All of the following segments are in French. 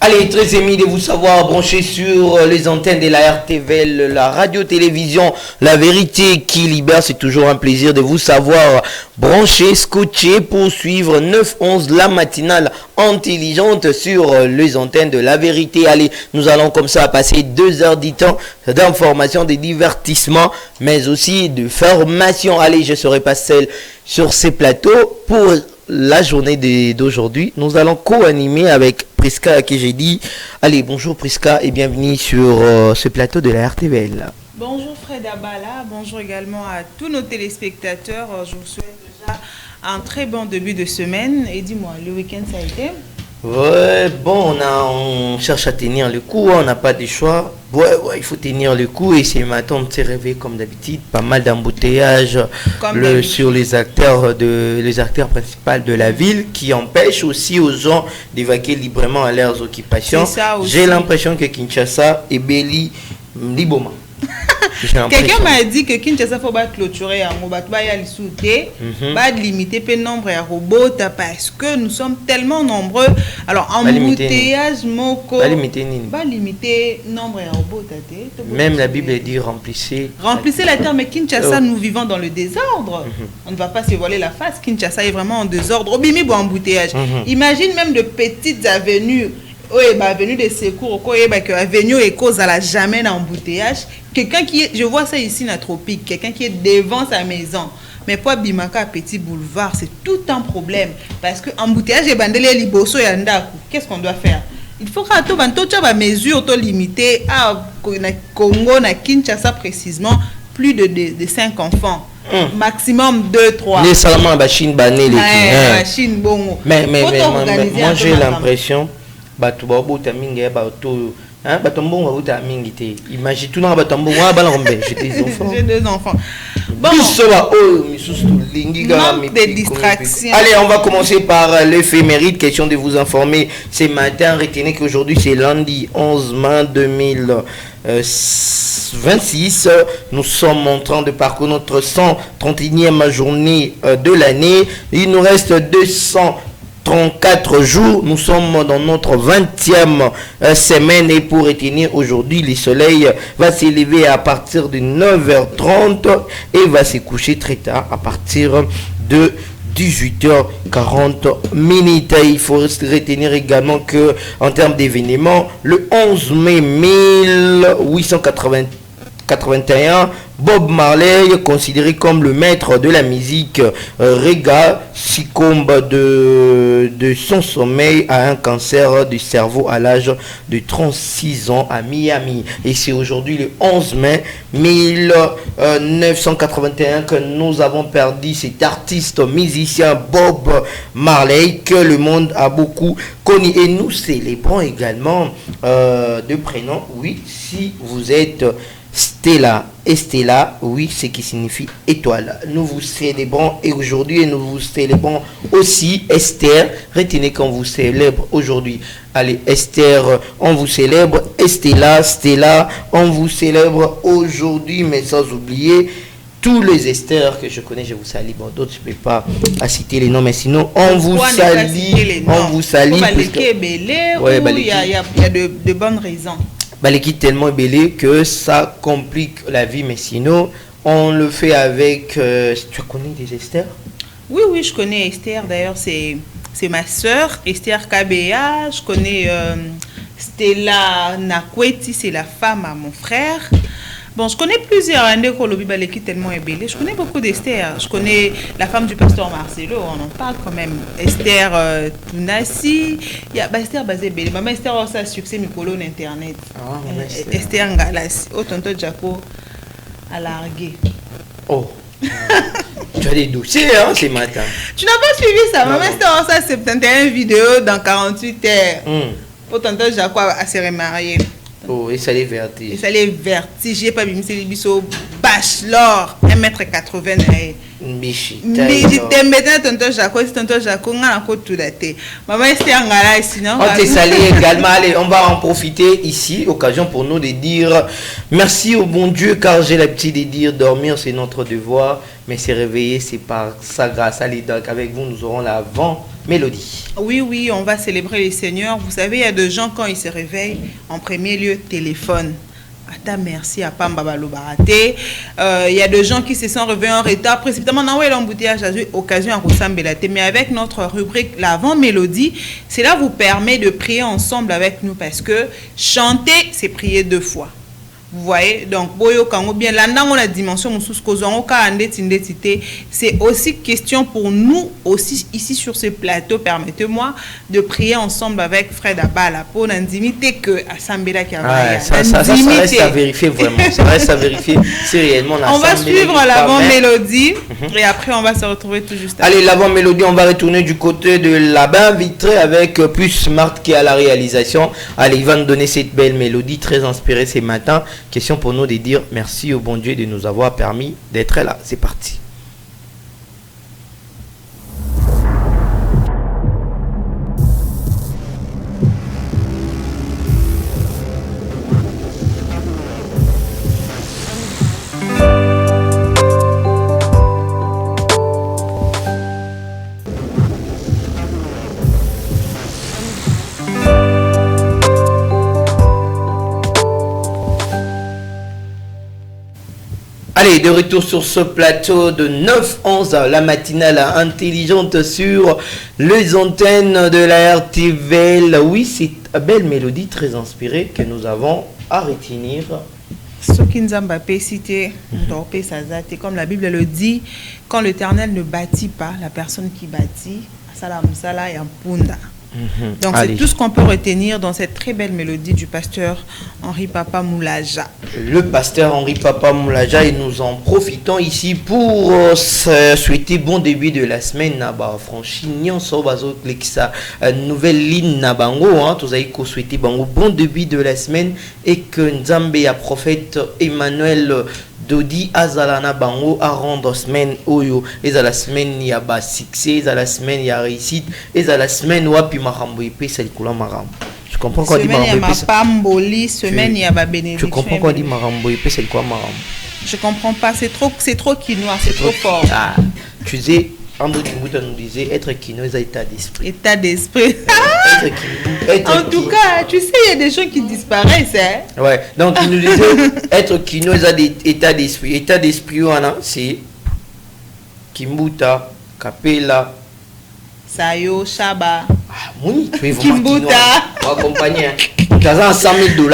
Allez, très ému de vous savoir branché sur les antennes de la RTVL, la radio-télévision La Vérité qui libère. C'est toujours un plaisir de vous savoir branché, scotché pour suivre 9-11, la matinale intelligente sur les antennes de La Vérité. Allez, nous allons comme ça passer 2 heures du temps d'information, de divertissement, mais aussi de formation. Allez, je ne serai pas seul sur ces plateaux pour la journée d'aujourd'hui. Nous allons co-animer avec Priska à qui j'ai dit allez, bonjour Priska et bienvenue sur ce plateau de la RTVL. Bonjour Fred Abala, bonjour également à tous nos téléspectateurs. Je vous souhaite déjà un très bon début de semaine. Et dis-moi, le week-end ça a été? Ouais, bon, on cherche à tenir le coup, on n'a pas de choix. Ouais, il faut tenir le coup et ce matin on s'est réveillé comme d'habitude, pas mal d'embouteillages sur les acteurs principaux de la ville qui empêchent aussi aux gens d'évacuer librement à leurs occupations. J'ai l'impression que Kinshasa est belli liboma. Quelqu'un m'a dit que Kinshasa faut clôturer un robot, limiter le nombre de robots parce que nous sommes tellement nombreux. Alors embouteillage moko limiter le nombre de robots. Même la Bible dit remplissez la terre, mais Kinshasa nous vivons dans le désordre. On ne va pas se voiler la face. Kinshasa est vraiment en désordre. Au bimi embouteillage. Imagine même de petites avenues. Oui, avenue de secours, avenue et cause à la jamais d'embouteillage. Quelqu'un qui est, je vois ça ici dans Tropique, quelqu'un qui est devant sa maison. Mais pour Bimaka, petit boulevard, c'est tout un problème. Parce que embouteillage et bandele liboso et andaku, qu'est-ce qu'on doit faire? Il faut que tu aies mesure limitée à Congo, na Kinshasa précisément, plus de 5 enfants. Maximum 2-3. Les salamans à Chine bané les Chine bon. Mais moi j'ai l'impression batu babuta mingi ya batu batombo babuta mingi te. Imagine tout na batombo wa balombe, j'ai des enfants. J'ai 2 enfants. Bon, manque de distraction. Allez, on va commencer par l'éphéméride, question de vous informer. Ce matin, retenez qu'aujourd'hui c'est lundi 11 mai 2026. Nous sommes en train de parcourir notre 131e journée de l'année. Il nous reste 234 jours, nous sommes dans notre 20e semaine et pour retenir aujourd'hui, le soleil va s'élever à partir de 9h30 et va se coucher très tard à partir de 18h40 minutes. Il faut retenir également que en termes d'événements, le 11 mai 1881, Bob Marley, considéré comme le maître de la musique reggae, succombe de son sommeil à un cancer du cerveau à l'âge de 36 ans à Miami. Et c'est aujourd'hui le 11 mai 1981 que nous avons perdu cet artiste musicien Bob Marley que le monde a beaucoup connu. Et nous célébrons également de prénom, oui, si vous êtes Stella et Stella, oui, ce qui signifie étoile. Nous vous célébrons et aujourd'hui nous vous célébrons aussi Esther. Retenez qu'on vous célèbre aujourd'hui. Allez, Esther, on vous célèbre. Estella, Stella, on vous célèbre aujourd'hui, mais sans oublier tous les Esther que je connais, je vous salue. Bon, d'autres, je ne peux pas citer les noms, mais sinon, on vous salue. On vous salue. Il y a de bonnes raisons. L'équipe tellement belle que ça complique la vie, mais sinon on le fait avec tu connais des Esther? Oui, je connais Esther. D'ailleurs c'est ma soeur Esther KBA. Je connais Stella Nakweti, c'est la femme à mon frère. Bon, je connais plusieurs l'équipe tellement belle. Je connais beaucoup d'Esther. Je connais la femme du pasteur Marcelo, on en parle quand même. Esther Tunasi. Il y a Esther basée belle. Maman Esther a aussi un succès micro internet. Esther Ngalas. Oh, tonton Jaco a largué. Oh. Tu as des dossiers ce matin. Tu n'as pas suivi ça? Maman Esther a aussi 71 vidéos dans 48 heures. Oh, tonton Jaco a se remarié. Oh, et ça les vertige. Et ça les vertige. J'ai pas vu c'est les biseaux bachelor 1m80. Michi. Mais j'étais maintenant tonton Jaco, c'est tonton Jaco, on a encore tout daté. Maman était en gala sinon. On te salue également. Allez, on va en profiter ici, occasion pour nous de dire merci au bon Dieu car j'ai l'habitude de dire dormir c'est notre devoir, mais se réveiller c'est par sa grâce. Allez, donc avec vous nous aurons l'avant Mélodie. Oui, on va célébrer les seigneurs. Vous savez, il y a des gens, quand ils se réveillent, en premier lieu, téléphone. Attends, merci à Pamba Balobarate. Il y a des gens qui se sont réveillés en retard, précipitamment, dans l'embouteillage, occasion à Rosambelate. Mais avec notre rubrique l'avant-mélodie, cela vous permet de prier ensemble avec nous parce que chanter, c'est prier 2 fois. Vous voyez, donc boyo kango bien là dans la dimension musus kozongo ka andeti ndetité, c'est aussi question pour nous aussi ici sur ce plateau. Permettez-moi de prier ensemble avec Fred Abala pour n'intimité que Asambela qui a ça reste à vérifier vraiment. Ça reste à vérifier si réellement on va suivre l'avant-mélodie et après on va se retrouver tout juste après. Allez, l'avant-mélodie, on va retourner du côté de la bain vitrée avec plus Smart qui est à la réalisation. Allez, il va nous donner cette belle mélodie très inspirée ce matin. Question pour nous de dire merci au bon Dieu de nous avoir permis d'être là. C'est parti. Allez, de retour sur ce plateau de 9-11, la matinale intelligente sur les antennes de la RTVL. Oui, c'est une belle mélodie très inspirée que nous avons à retenir. Comme la Bible le dit, quand l'Éternel ne bâtit pas, la personne qui bâtit, Salam et Ampunda. Donc c'est tout ce qu'on peut retenir dans cette très belle mélodie du pasteur Henri Papa Moulaja. Le pasteur Henri Papa Moulaja, et nous en profitons ici pour souhaiter bon début de la semaine. Nouvelle ligne na bango, tous avez souhaité bon début de la semaine et que Nzambe a prophète Emmanuel Dodi azalana bango à rendre semaine oyo et à la semaine il y a bas succès, à la semaine il y a réussite et à la semaine wapi marambo épée c'est le couleur marambo. Tu comprends quoi dit marambo épée? Semaine il y a bas bénédiction. Tu comprends quoi dit marambo épée c'est le quoi marambo? Je comprends pas, c'est trop quinoa, c'est trop fort. Ah, tu sais André Kimbuta nous disait être quinoa c'est état d'esprit. État d'esprit. En tout cas, tu sais, il y a des gens qui disparaissent. Hein? Ouais, donc il nous disait être quinoa c'est état d'esprit. État d'esprit, c'est Kimbuta, Kapela, Sayo, Shaba. Ah, oui, tu es vraiment Kimbuta. On va accompagner. Tu as $100,000.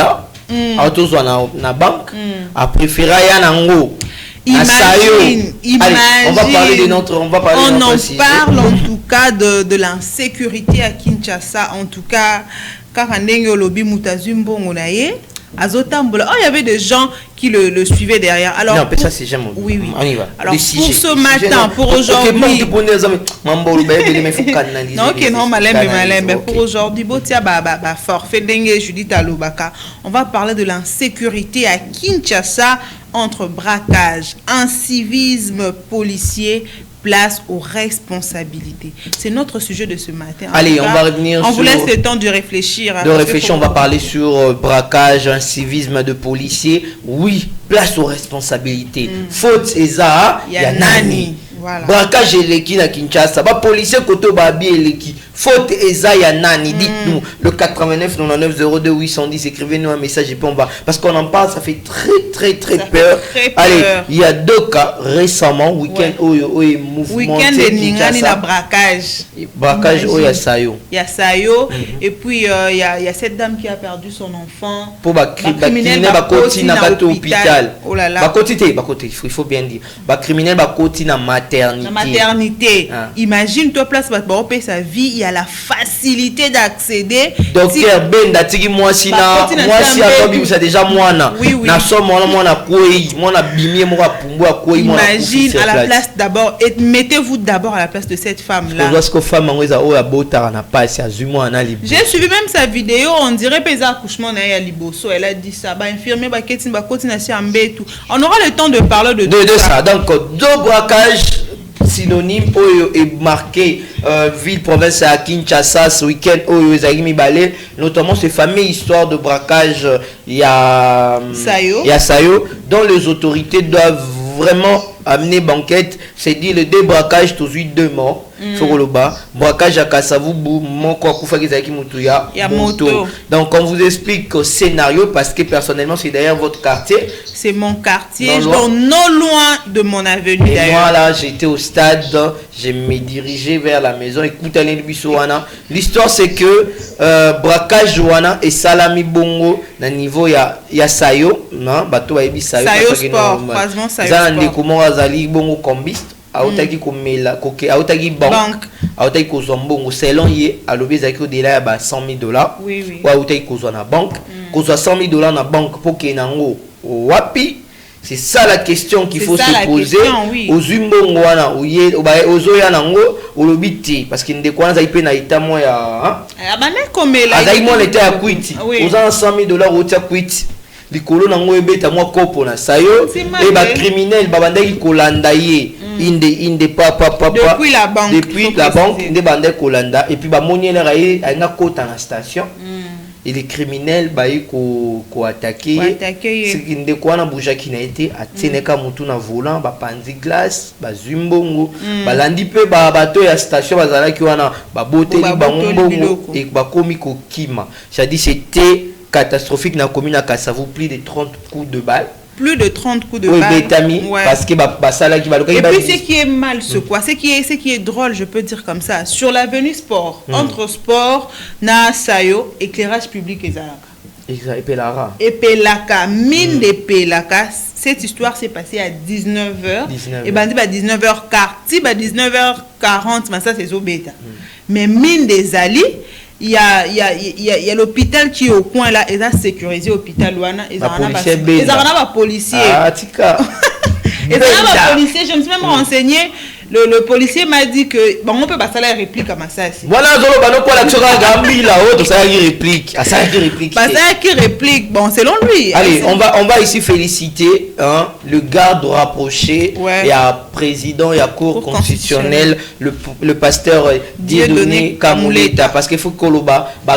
À tous dans la banque. À préférer Yanango. Imagine. Allez, on va parler de notre. On en parle en tout cas de l'insécurité à Kinshasa. En tout cas, car Lobby Moutazumbo Monaye, Azotambola. Oh, il y avait des gens qui le suivaient derrière. Alors, non, ça c'est jamais. Oui. On y va. Alors, pour ce matin, pour aujourd'hui. Non, ok, non, malin. Pour aujourd'hui, forfait dengue Judith Alobaka. On va parler de l'insécurité à Kinshasa. Entre braquage, incivisme policier, place aux responsabilités. C'est notre sujet de ce matin. Allez, on va revenir sur... On vous laisse le temps de réfléchir. On va parler sur braquage, incivisme de policier. Oui, place aux responsabilités. Faute, Eza, Yanani. Voilà. Braquage eleki na Kinshasa, ba policier koto ba bi eleki. Faute eza ya nani, dites-nous. Le 89 99 02 810, écrivez-nous un message et puis on va, parce qu'on en parle, ça fait très peur. Allez, il y a 2 cas récemment, week-end mouvement week-end de Ningani na braquage au Yasayo. Yasayo et puis il y a cette dame qui a perdu son enfant. Pour ba criminel ba koti na bato hôpital. Oh là là. Ba koti, il faut bien dire. Ba criminel ba koti na maternité. Ah. Imagine-toi place pour payer sa vie, il y a la facilité d'accéder. Docteur Benda tiki moi si à toi ça déjà moi na. Oui. Na somme moi na koi, moi na bimie moi pumbu a koi moi. Imagine à la place d'abord et mettez-vous d'abord à la place de cette femme là. Parce que femme ngoza o ya bota na passe azuma na libo. J'ai suivi même sa vidéo, on dirait pesa accouchement na ya liboso, elle a dit ça ba infirmier ba keti ba koti na si ambetu. On aura le temps de parler de ça. Donc deux braquages synonyme oyo est marqué ville province à Kinshasa ce week-end oyo ezagimi balé, notamment ces fameuses histoires de braquage il y a Sayo dont les autorités doivent vraiment amené banquette, c'est dit le débraquage tous 2 morts. Faut le bas, braquage à Kasavubu, mon quoi Koufaki Mutuya, moto. Donc on vous explique le scénario parce que personnellement c'est d'ailleurs votre quartier. C'est mon quartier, non loin de mon avenue. Et moi là j'étais au stade, je me dirigeais vers la maison. Écoutez l'histoire c'est que braquage Wana et Salami Bongo na niveau ya Sayo, non, bateau a Sayo. Sayo sport, croisement Sayo sport. Zan comment Azali Bongo combiste. Aotaki komela koke aotaki banque aotaki kozambongo selon ye alobi zaki au-delà ya ba $100,000 oui wa aotaki kozwa na banque kozwa $100,000 na banque pour ke nango wapi. C'est ça la question qu'il faut se poser aux umbongo wana oye ozoya nango olobiti parce que ndekwana za ipe na itamo ya abane komela azai mo l'état ya quit oza $100,000 otia quit likolo nango ebeta mwa kopo na sayo et ba criminel babandaki kolanda ye inde papa depuis la banque nde bande kolanda et puis ba moniela raye ainga kota na station et les criminels bayi ko attaquer ce qui nde kwa na bujaki na été ateneka mutu na volant ba panzi glace ba zumbongo balandi pe ba bato ya station bazalaki wana ba boteli bango et ba komi ko kima ça dit c'était catastrophique dans la commune à Kassavou, plus de 30 coups de balle. Plus de 30 coups de balle. Parce que et puis ce qui est mal, ce qui est drôle, je peux dire comme ça, sur l'avenue Sport, entre Sport, na Sayo, éclairage public et Zalaka. Et Pelaka, mine de Pelaka, cette histoire s'est passée à 19h. Et ben dit 19h40, 19h40, mais ça c'est Zobeta. Mais mine des Ali, il y a l'hôpital qui est au coin là, et ça sécurisé l'hôpital Wana, et ça a policier. Ah, tika. Et ça a policier, je me suis même renseigné. Le policier m'a dit que bon, on peut passer la réplique à Massassi. Voilà, zolo bano quoi l'action à Gambi là-haut, ça y réplique. Ah, ça y réplique. Ça y réplique. Bon, selon lui. Allez, on va ici féliciter le garde rapproché et à président et à cour constitutionnelle le pasteur Dieudonné Kamuleta parce qu'il faut que le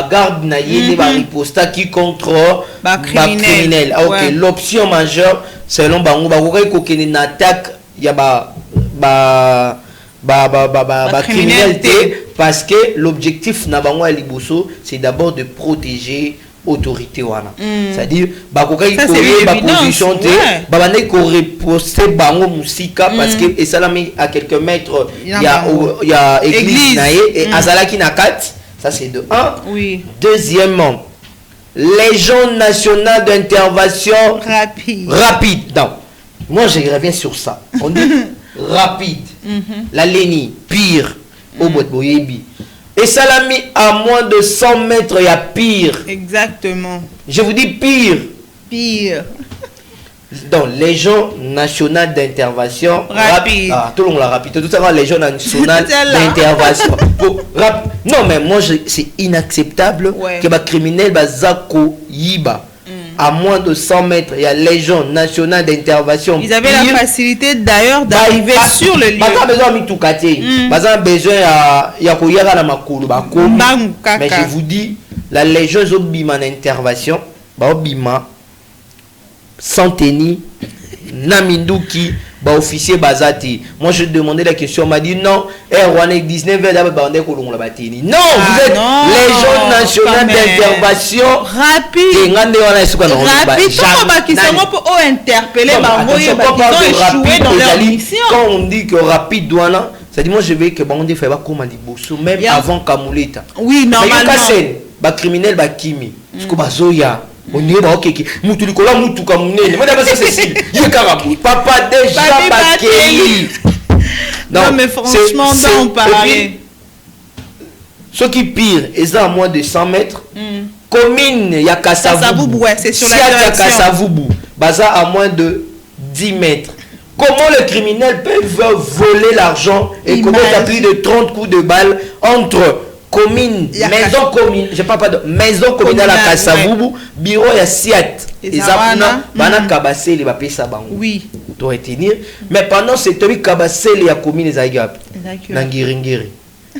garde na yé ba riposta qui contre ba criminel. OK, l'option majeure selon bango ba ko kene na attaque ya criminalité parce que l'objectif na bango liboso c'est d'abord de protéger autorité wana c'est-à-dire position ko reposter bango musika parce que et salami à quelques mètres il y a église naé et azalaki na kat ça c'est de 1. Oui. Deuxièmement, Légion nationale d'intervention rapide. Donc moi je reviens sur ça. On dit rapide. La Léni, pire, au bout de Boyebi. Et Salami à moins de 100 mètres, il y a pire. Exactement. Je vous dis pire. Pire. Donc, Légion nationale d'intervention rapide. Ah, tout le monde l'a rapide. Tout ça, Légion nationale d'intervention. Non, mais moi, c'est inacceptable que les criminels, Zako Yiba. À moins de 100 mètres, il y a Légion nationale d'intervention. Ils avaient la facilité d'ailleurs d'arriver sur le lieu. Pas besoin de tout cater. Pas besoin mais je vous dis, la Légion Zobima en intervention, Bima, sans tenir, Naminduki, officier Bazati. Moi je demandais la question, on m'a dit non, on est 19h d'abord, non, vous êtes Légion nationale d'intervention rapide. Quand on dit que rapide, c'est-à-dire moi je veux que on fait pas comme Bosso même avant Kamuleta. Oui, normalement. Ba criminel ba kimi. Parce que bazoya on est ba OK. Mutu likola mutu kamunene. Moi d'abord c'est Cécile. Yekarabu. Papa déjà bakeli. Non mais franchement non pareil. Ce qui pire, ils ont à moins de 100 mètres. Commune, il y a Kassavoubou. C'est sur la direction. Kassavoubou. Baza à moins de 10 mètres. Comment les criminels peuvent voler l'argent et commettre plus de 30 coups de balle entre commune, maison commune, je parle pas de maison communale à Kassavoubou, bureau à Siat. Et ça, bana kabassé les bapesa bango. Oui. Doit retenir. Mais pendant ce temps, kabassé les commune les agap. Nangiringiri.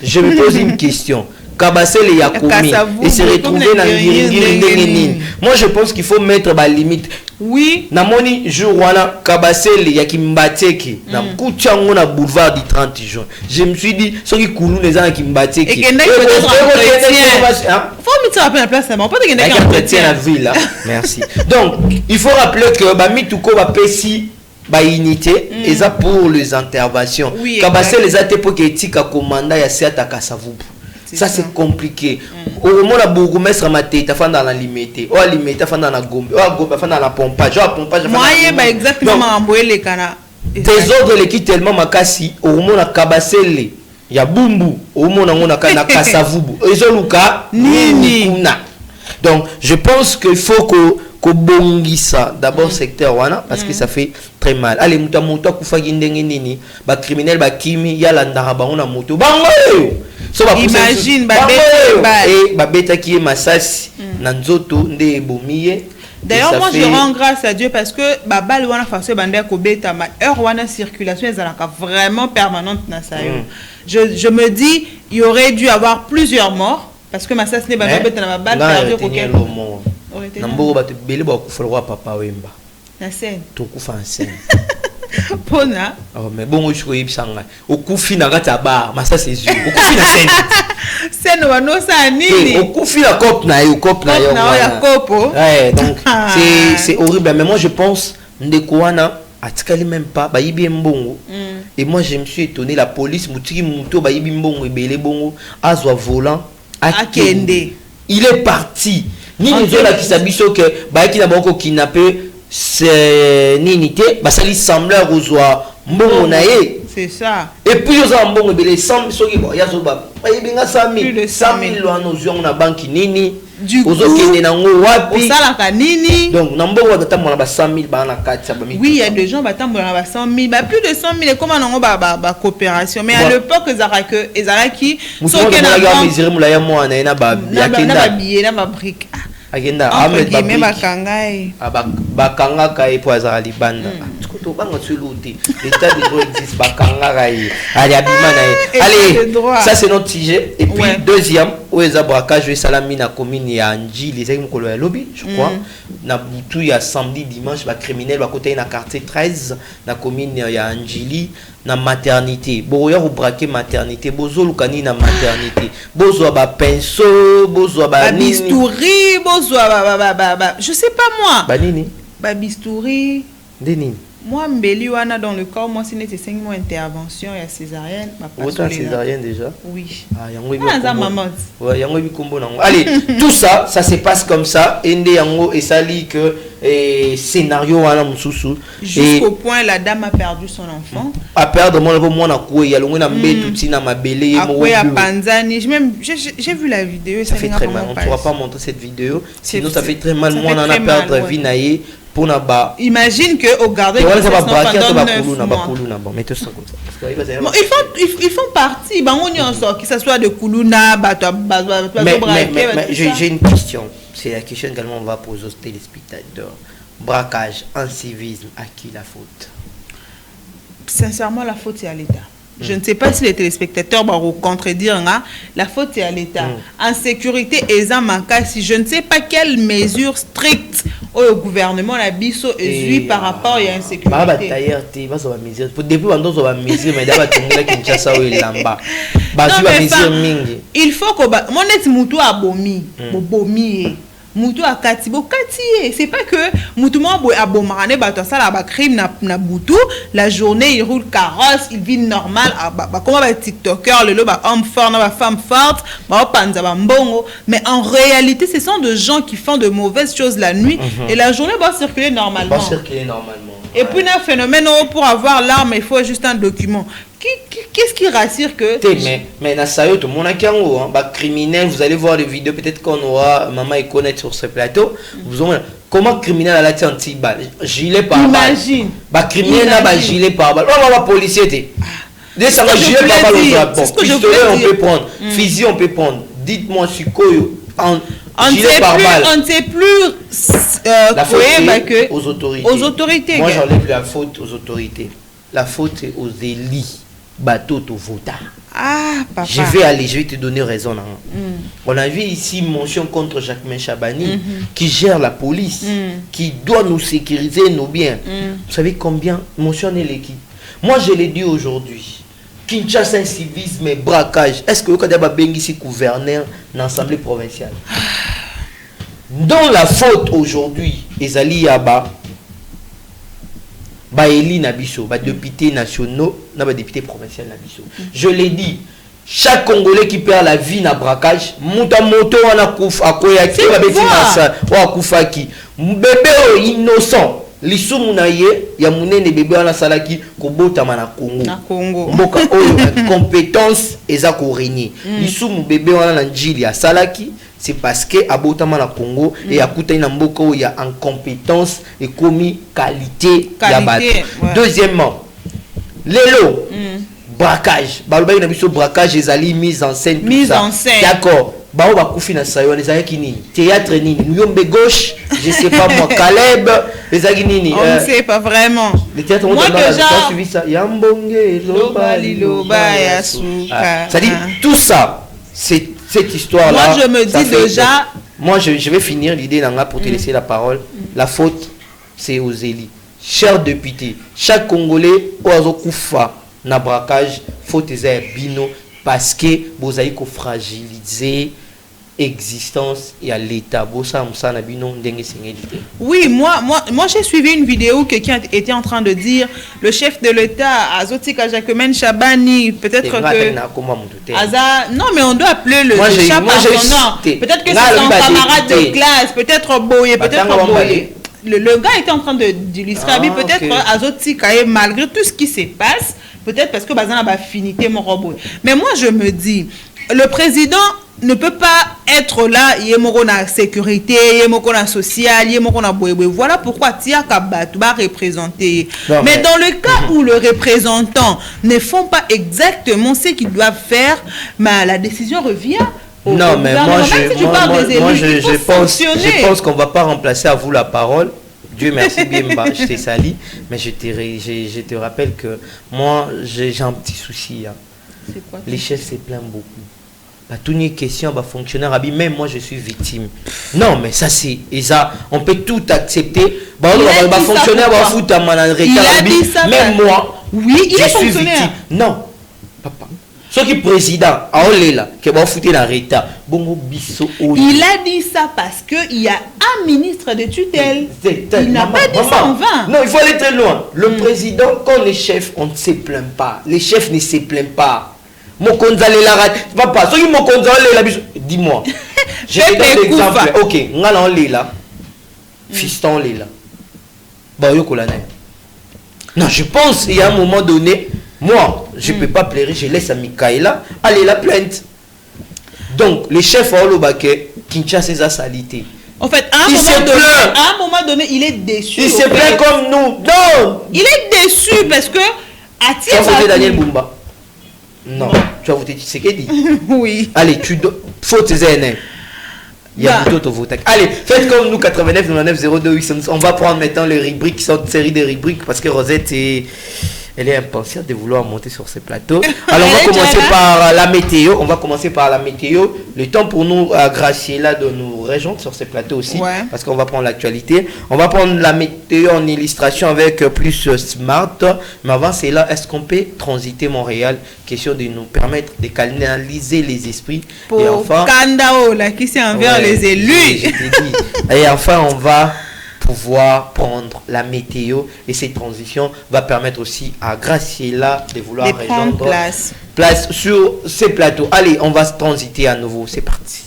Je me pose une question. Kabassé les commune et se retrouver dans Nangiringiri. Moi, je pense qu'il faut mettre ma limite. Oui. Namoni jour wana kabasele ya Kimbateki na kuchango na boulevard du 30 juin. Je me suis dit ce qui coulou les gens Kimbateki. Et qu'il faut mettre la place là-bas. Pas de chrétien la ville. Merci. Donc, il faut rappeler que ba mituko ba pesi ba unité et ça pour les interventions. Kabasele les até pour que etika commanda ya Seata Kasavubu. Ça c'est compliqué. Au moment la bourgmestre maté ta fanda na limité. O limité fanda na gombe. O gombe fanda na pompage. O pompage fanda. Moi ba exactement amboyé kana. Désordre l'équipe tellement makasi au moment la kabasele ya bumbu au moment on a kana kasavubu. Ezoluka nini kuna. Donc je pense qu'il faut que bongisa d'abord secteur wana parce que ça fait très mal. Allez muta kufa gindenge nini ba criminel ba kimi ya landara ba on a moto. Bango so imagine babeta qui est masasi na nzoto nde bomiye. D'ailleurs moi je rends grâce à Dieu parce que babal wana façon bande ko beta ma heure wana circulation ezalaka vraiment permanente na sa yo. Je me dis il y aurait dû avoir plusieurs morts parce que masasi ne ba beta na babal perdu ko quel nambo ba te bele ba ku folwa papa wemba na scène to ku fa scène pona oh mais bon je koyi bisanga okufi na kata ba masa c'est sûr okufi na scène scène wano sa nini okufi la cop na yo ya copo ouais donc c'est horrible mais moi je pense ndeko wana atikali même pas ba yibi mbongo et moi je me suis étonné la police mutiki muto ba yibi mbongo ebele bongo azwa volant akende il est parti nini zola kisabiso que ba ki na boko kidnapper c'est ninité bah ça lui sembleur aux oies mbongo na ye c'est ça et puis aux oies mbongo belé 100 soki bon ya zo ba ayebinga 100 000 wana ozwa na banki nini ozo kende na ngo wapi osala ka nini donc na mbongo wa tatambola ba 100 000 ba na kati ba oui il y a des gens batambola na ba 100 000 ba plus de 100 000 et comment nango ba coopération mais à l'époque ezalaki soki na ga misiri mula ya mwana na ba yakenda na ba billet na ba brique agenda Ahmed Babé bakangai bakanga kai po azala libanda to banga tsuluti l'état de droit existe bakanga kai allez abimana allez ça c'est notre sujet et puis deuxième oeza braquage salami na commune ya Njili c'est comme kolo ya lobby je crois na butu ya samedi dimanche ba criminel ba côté na quartier 13 na commune ya Njili na maternité boya ko braquer maternité bozolukani na maternité bozwa ba pinceau bozwa ba bistouri bozwa ba je sais pas moi ba nini ba bistouri nini moi mbeli wana dans le corps moi c'est 5 mois intervention ya césarienne ma pas césarienne déjà oui yango bi maman ouais yango bi kombo nango allez tout ça se passe comme ça ende yango et sali que scénario wana mususu jusqu'au point la dame a perdu son enfant a perdre mon na ko ya longo na mbetu tina mabele mo ya panzani j'ai vu la vidéo ça fait très mal on ne pourra pas montrer cette vidéo sinon ça fait très mal moi on a perdre vie naie pour na ba imagine que au garder pendant 9 mois mais tout ça bon ils font partie bango nyonso que ça soit de kuluna bato mais j'ai une question c'est la question également on va poser aux téléspectateurs braquage incivisme à qui la faute sincèrement la faute c'est à l'État. Je ne sais pas si les téléspectateurs vont contredire la faute est à l'État. En sécurité et en si je ne sais pas quelles mesures strictes au gouvernement la biso est par rapport à l'insécurité. Il faut que mon ex mutu abomi mutu akati bokati c'est pas que mutu mo abomarane bato sala ba crime na butu la journée il roule carrosse il vit normal comment ba tiktoker le ba homme fort na ba femme forte ba panza ba mbongo mais en réalité ce sont des gens qui font de mauvaises choses la nuit et la journée va circuler normalement et puis un phénomène pour avoir l'arme il faut juste un document. Qu'est-ce qui rassure que mais na sayo tout mon akango ba criminel vous allez voir les vidéos peut-être qu'on aura maman et connaître sur ce plateau vous ont comment criminel à la anti-balle gilet par balle imagine ba criminel na ba gilet par balle ba policier té des ça gilet par balle bon pistolet on peut prendre fusil on peut prendre dites-moi sikoyo on ne sait plus la faute aux autorités aux autorités moi j'enlève la faute aux autorités la faute est aux élites bateau to vota. Ah, papa. Je vais te donner raison. On a vu ici mention contre Jacquemain Chabani qui gère la police, qui doit nous sécuriser nos biens. Vous savez combien mention est l'équipe? Moi, je l'ai dit aujourd'hui. Kinshasa, civisme et braquage. Est-ce que vous avez ici gouverneur dans l'Assemblée provinciale? Dans la faute aujourd'hui, Ezali Yaba, Baeli Nabiso, députés nationaux, députés provinciaux Nabiso. Je l'ai dit, chaque Congolais qui perd la vie dans le braquage, Moutamoto en a kouyaki, bébé innocent. Lisu munaye ya munene bébé wana salaki kobota na Congo. Mboka oyo compétence eza ko régner. Lisu mu bébé wana na njili ya salaki c'est parce que abotama na Congo et akuta na mboka oyo ya incompétence et commis qualité ya bato. Deuxièmement, lelo braquage. Baloba na biso braquage ezali mise en scène. D'accord. Bao bakufi na sayo les ayaki nini théâtre nini Muyombe gauche je sais pas moi Caleb les ayaki nini on ne sait pas vraiment le théâtre moi déjà suivi ça Yambonge loba ya suka ça dit tout ça c'est cette histoire là moi je me dis déjà moi je vais finir l'idée là pour te laisser la parole. La faute c'est aux élites. Chers députés, chaque Congolais oazo kufa na braquage faute eza bino parce que vous avez fragiliser existence et à l'état. Oui, moi j'ai suivi une vidéo que quelqu'un était en train de dire le chef de l'État Azotika Jacquemain Chabani peut-être que non mais on doit appeler le chat par son nom. Peut-être que c'est son camarade de classe, peut-être Boye, le gars était en train d'illustrer peut-être Azotika malgré tout ce qui se passe, peut-être parce que Bazana a affinité mon robot. Mais moi je me dis le président ne peut pas être là, il y a la sécurité, il y a la social, il y a la boéboé. Voilà pourquoi Tia Kabatou va représenter. Mais dans le cas où le représentant ne font pas exactement ce qu'ils doivent faire, la décision revient. Non, mais moi je pense qu'on ne va pas remplacer à vous la parole. Dieu merci bien, je t'ai sali, mais je te rappelle que moi j'ai un petit souci. Hein. C'est quoi? Les chefs se plaignent beaucoup. Toutes les questions, fonctionnaire, même moi je suis victime. Non, mais ça c'est, on peut tout accepter. Fonctionnaire, même moi, oui, il je est suis victime. Non, papa. Ce qui est président, il a dit ça parce qu'il y a un ministre de tutelle. Il n'a pas dit ça en vain. Non, il faut aller très loin. Le président, quand les chefs, on ne se plaint pas. Les chefs ne se plaignent pas. Papa, dis-moi. Je te donne l'exemple. Ok, on est là. Fiston est là. Non, je pense qu'il y a un moment donné, moi, je ne peux pas pleurer, je laisse à Mikaela aller la plainte. Donc, les chefs ont le baquet, Kinshasa sa salité. En fait, à un moment donné, il est déçu. Il se plaint comme nous. Non! Il est déçu parce que. Tu as voté Daniel Bumba? Non. Tu as voté Tshisekedi? Oui. Allez, faut tes aînés. Il y a d'autres votes. Allez, faites comme nous, 89 99 02 800. On va prendre maintenant les rubriques qui sont une série de rubriques parce que Rosette elle est impatiente de vouloir monter sur ce plateau. Alors on va commencer par la météo. On va commencer par la météo. Le temps pour nous, Graciela, de nous rejoindre sur ce plateau aussi. Ouais. Parce qu'on va prendre l'actualité. On va prendre la météo en illustration avec plus smart. Mais avant cela, est-ce qu'on peut transiter Montréal? Question de nous permettre de canaliser les esprits. Pour et enfin, Kandao, là, qui c'est envers les élus. Je t'ai dit. Et enfin, on va pouvoir prendre la météo et cette transition va permettre aussi à Graciela de vouloir rejoindre place sur ces plateaux. Allez, on va transiter à nouveau. C'est parti.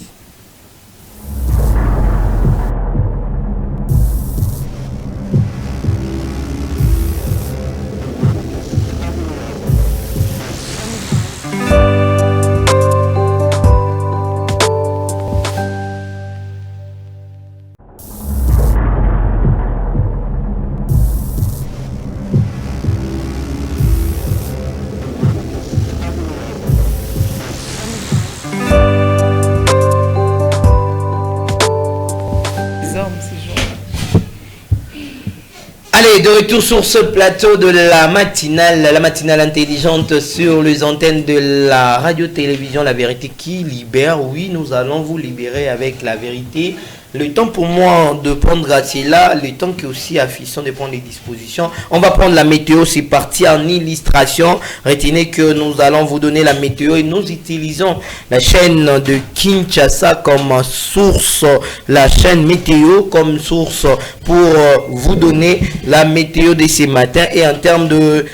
Allez, de retour sur ce plateau de la matinale intelligente sur les antennes de la radio-télévision La Vérité qui libère. Oui, nous allons vous libérer avec la vérité. Le temps pour moi de prendre là, le temps qui est aussi affichant de prendre les dispositions. On va prendre la météo, c'est parti en illustration. Retenez que nous allons vous donner la météo et nous utilisons la chaîne de Kinshasa comme source, la chaîne météo comme source pour vous donner la météo de ce matin. Et en termes de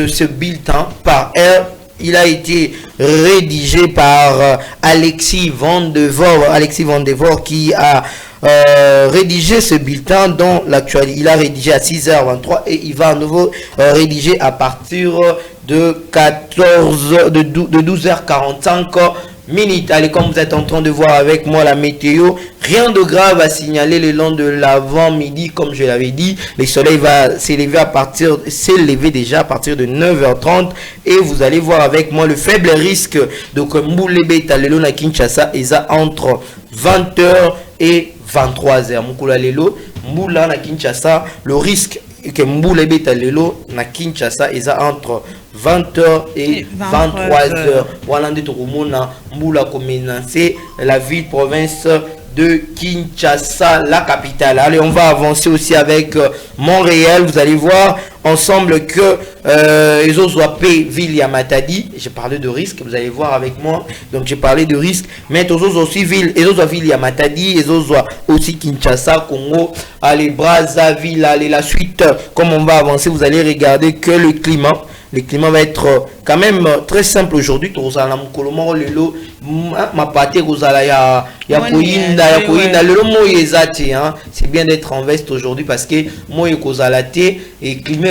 ce bulletin par heure, il a été rédigé par Alexis Van de Voort qui a rédigé ce bulletin dont l'actualité. Il a rédigé à 6h23 et il va à nouveau rédiger à partir de 12h45 minutes. Allez, comme vous êtes en train de voir avec moi la météo, rien de grave à signaler le long de l'avant-midi. Comme je l'avais dit, le soleil va s'élever déjà à partir de 9h30 et vous allez voir avec moi le faible risque de que Mboulebe Talelo na Kinshasa est entre 20h et 23h. Mukula Lelo Mboula na Kinshasa, le risque que Mboulebe Talelo na Kinshasa est entre 20h et 23h. Voilà, Mboula c'est la ville province de Kinshasa, la capitale. Allez, on va avancer aussi avec Montréal. Vous allez voir ensemble que Ezozwapé, ville ya Matadi. J'ai parlé de risque, vous allez voir avec moi. Donc j'ai parlé de risque, mais Ezozwa aussi ville ya Matadi, Ezozwa aussi Kinshasa, Congo. Allez, Brazzaville, allez, la suite. Comme on va avancer, vous allez regarder que le climat va être quand même très simple aujourd'hui. C'est bien d'être en veste aujourd'hui parce que et climat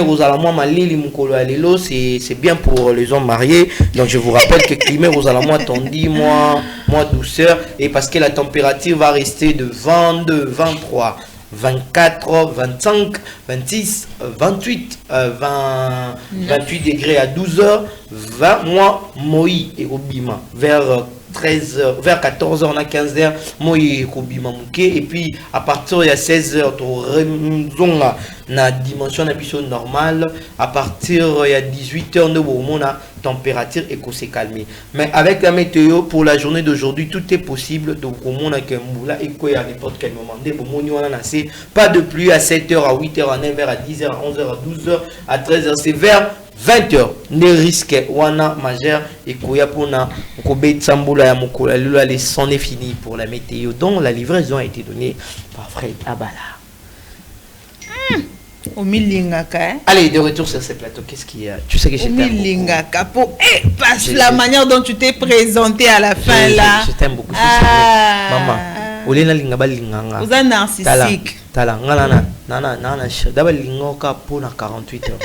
c'est bien pour les hommes mariés. Donc je vous rappelle que climat tendu, moins douceur, et parce que la température va rester de 22, 23, 24, 25, 26, 28, 28 degrés à 12h, 20 mois, Moï et Obima, vers 13h, vers 14h, on a 15h, Moï et Obima Mouké, et puis à partir de 16h, on a la dimension d'ambition normale, à partir de 18h, on a température et qu'on s'est calmé. Mais avec la météo pour la journée d'aujourd'hui, tout est possible. Donc on a qu'un moula et quoi à n'importe quel moment. Pas de pluie à 7h, à 8h, à 9h, à 10h, à 11h, à 12h, à 13h. C'est vers 20h. Ne risque wana majeur et koya pona kobe tsambola ya mokola lula les son est fini pour la météo dont la livraison a été donnée par Fred Abala. Allez, de retour sur ce plateau, qu'est-ce qu'il y a? Tu sais que j'aime beaucoup. Parce la manière dont tu t'es présenté à la fin là. Je t'aime beaucoup. Maman, vous êtes narcissique. Tala, nana, d'abord lingoka pour 48 heures.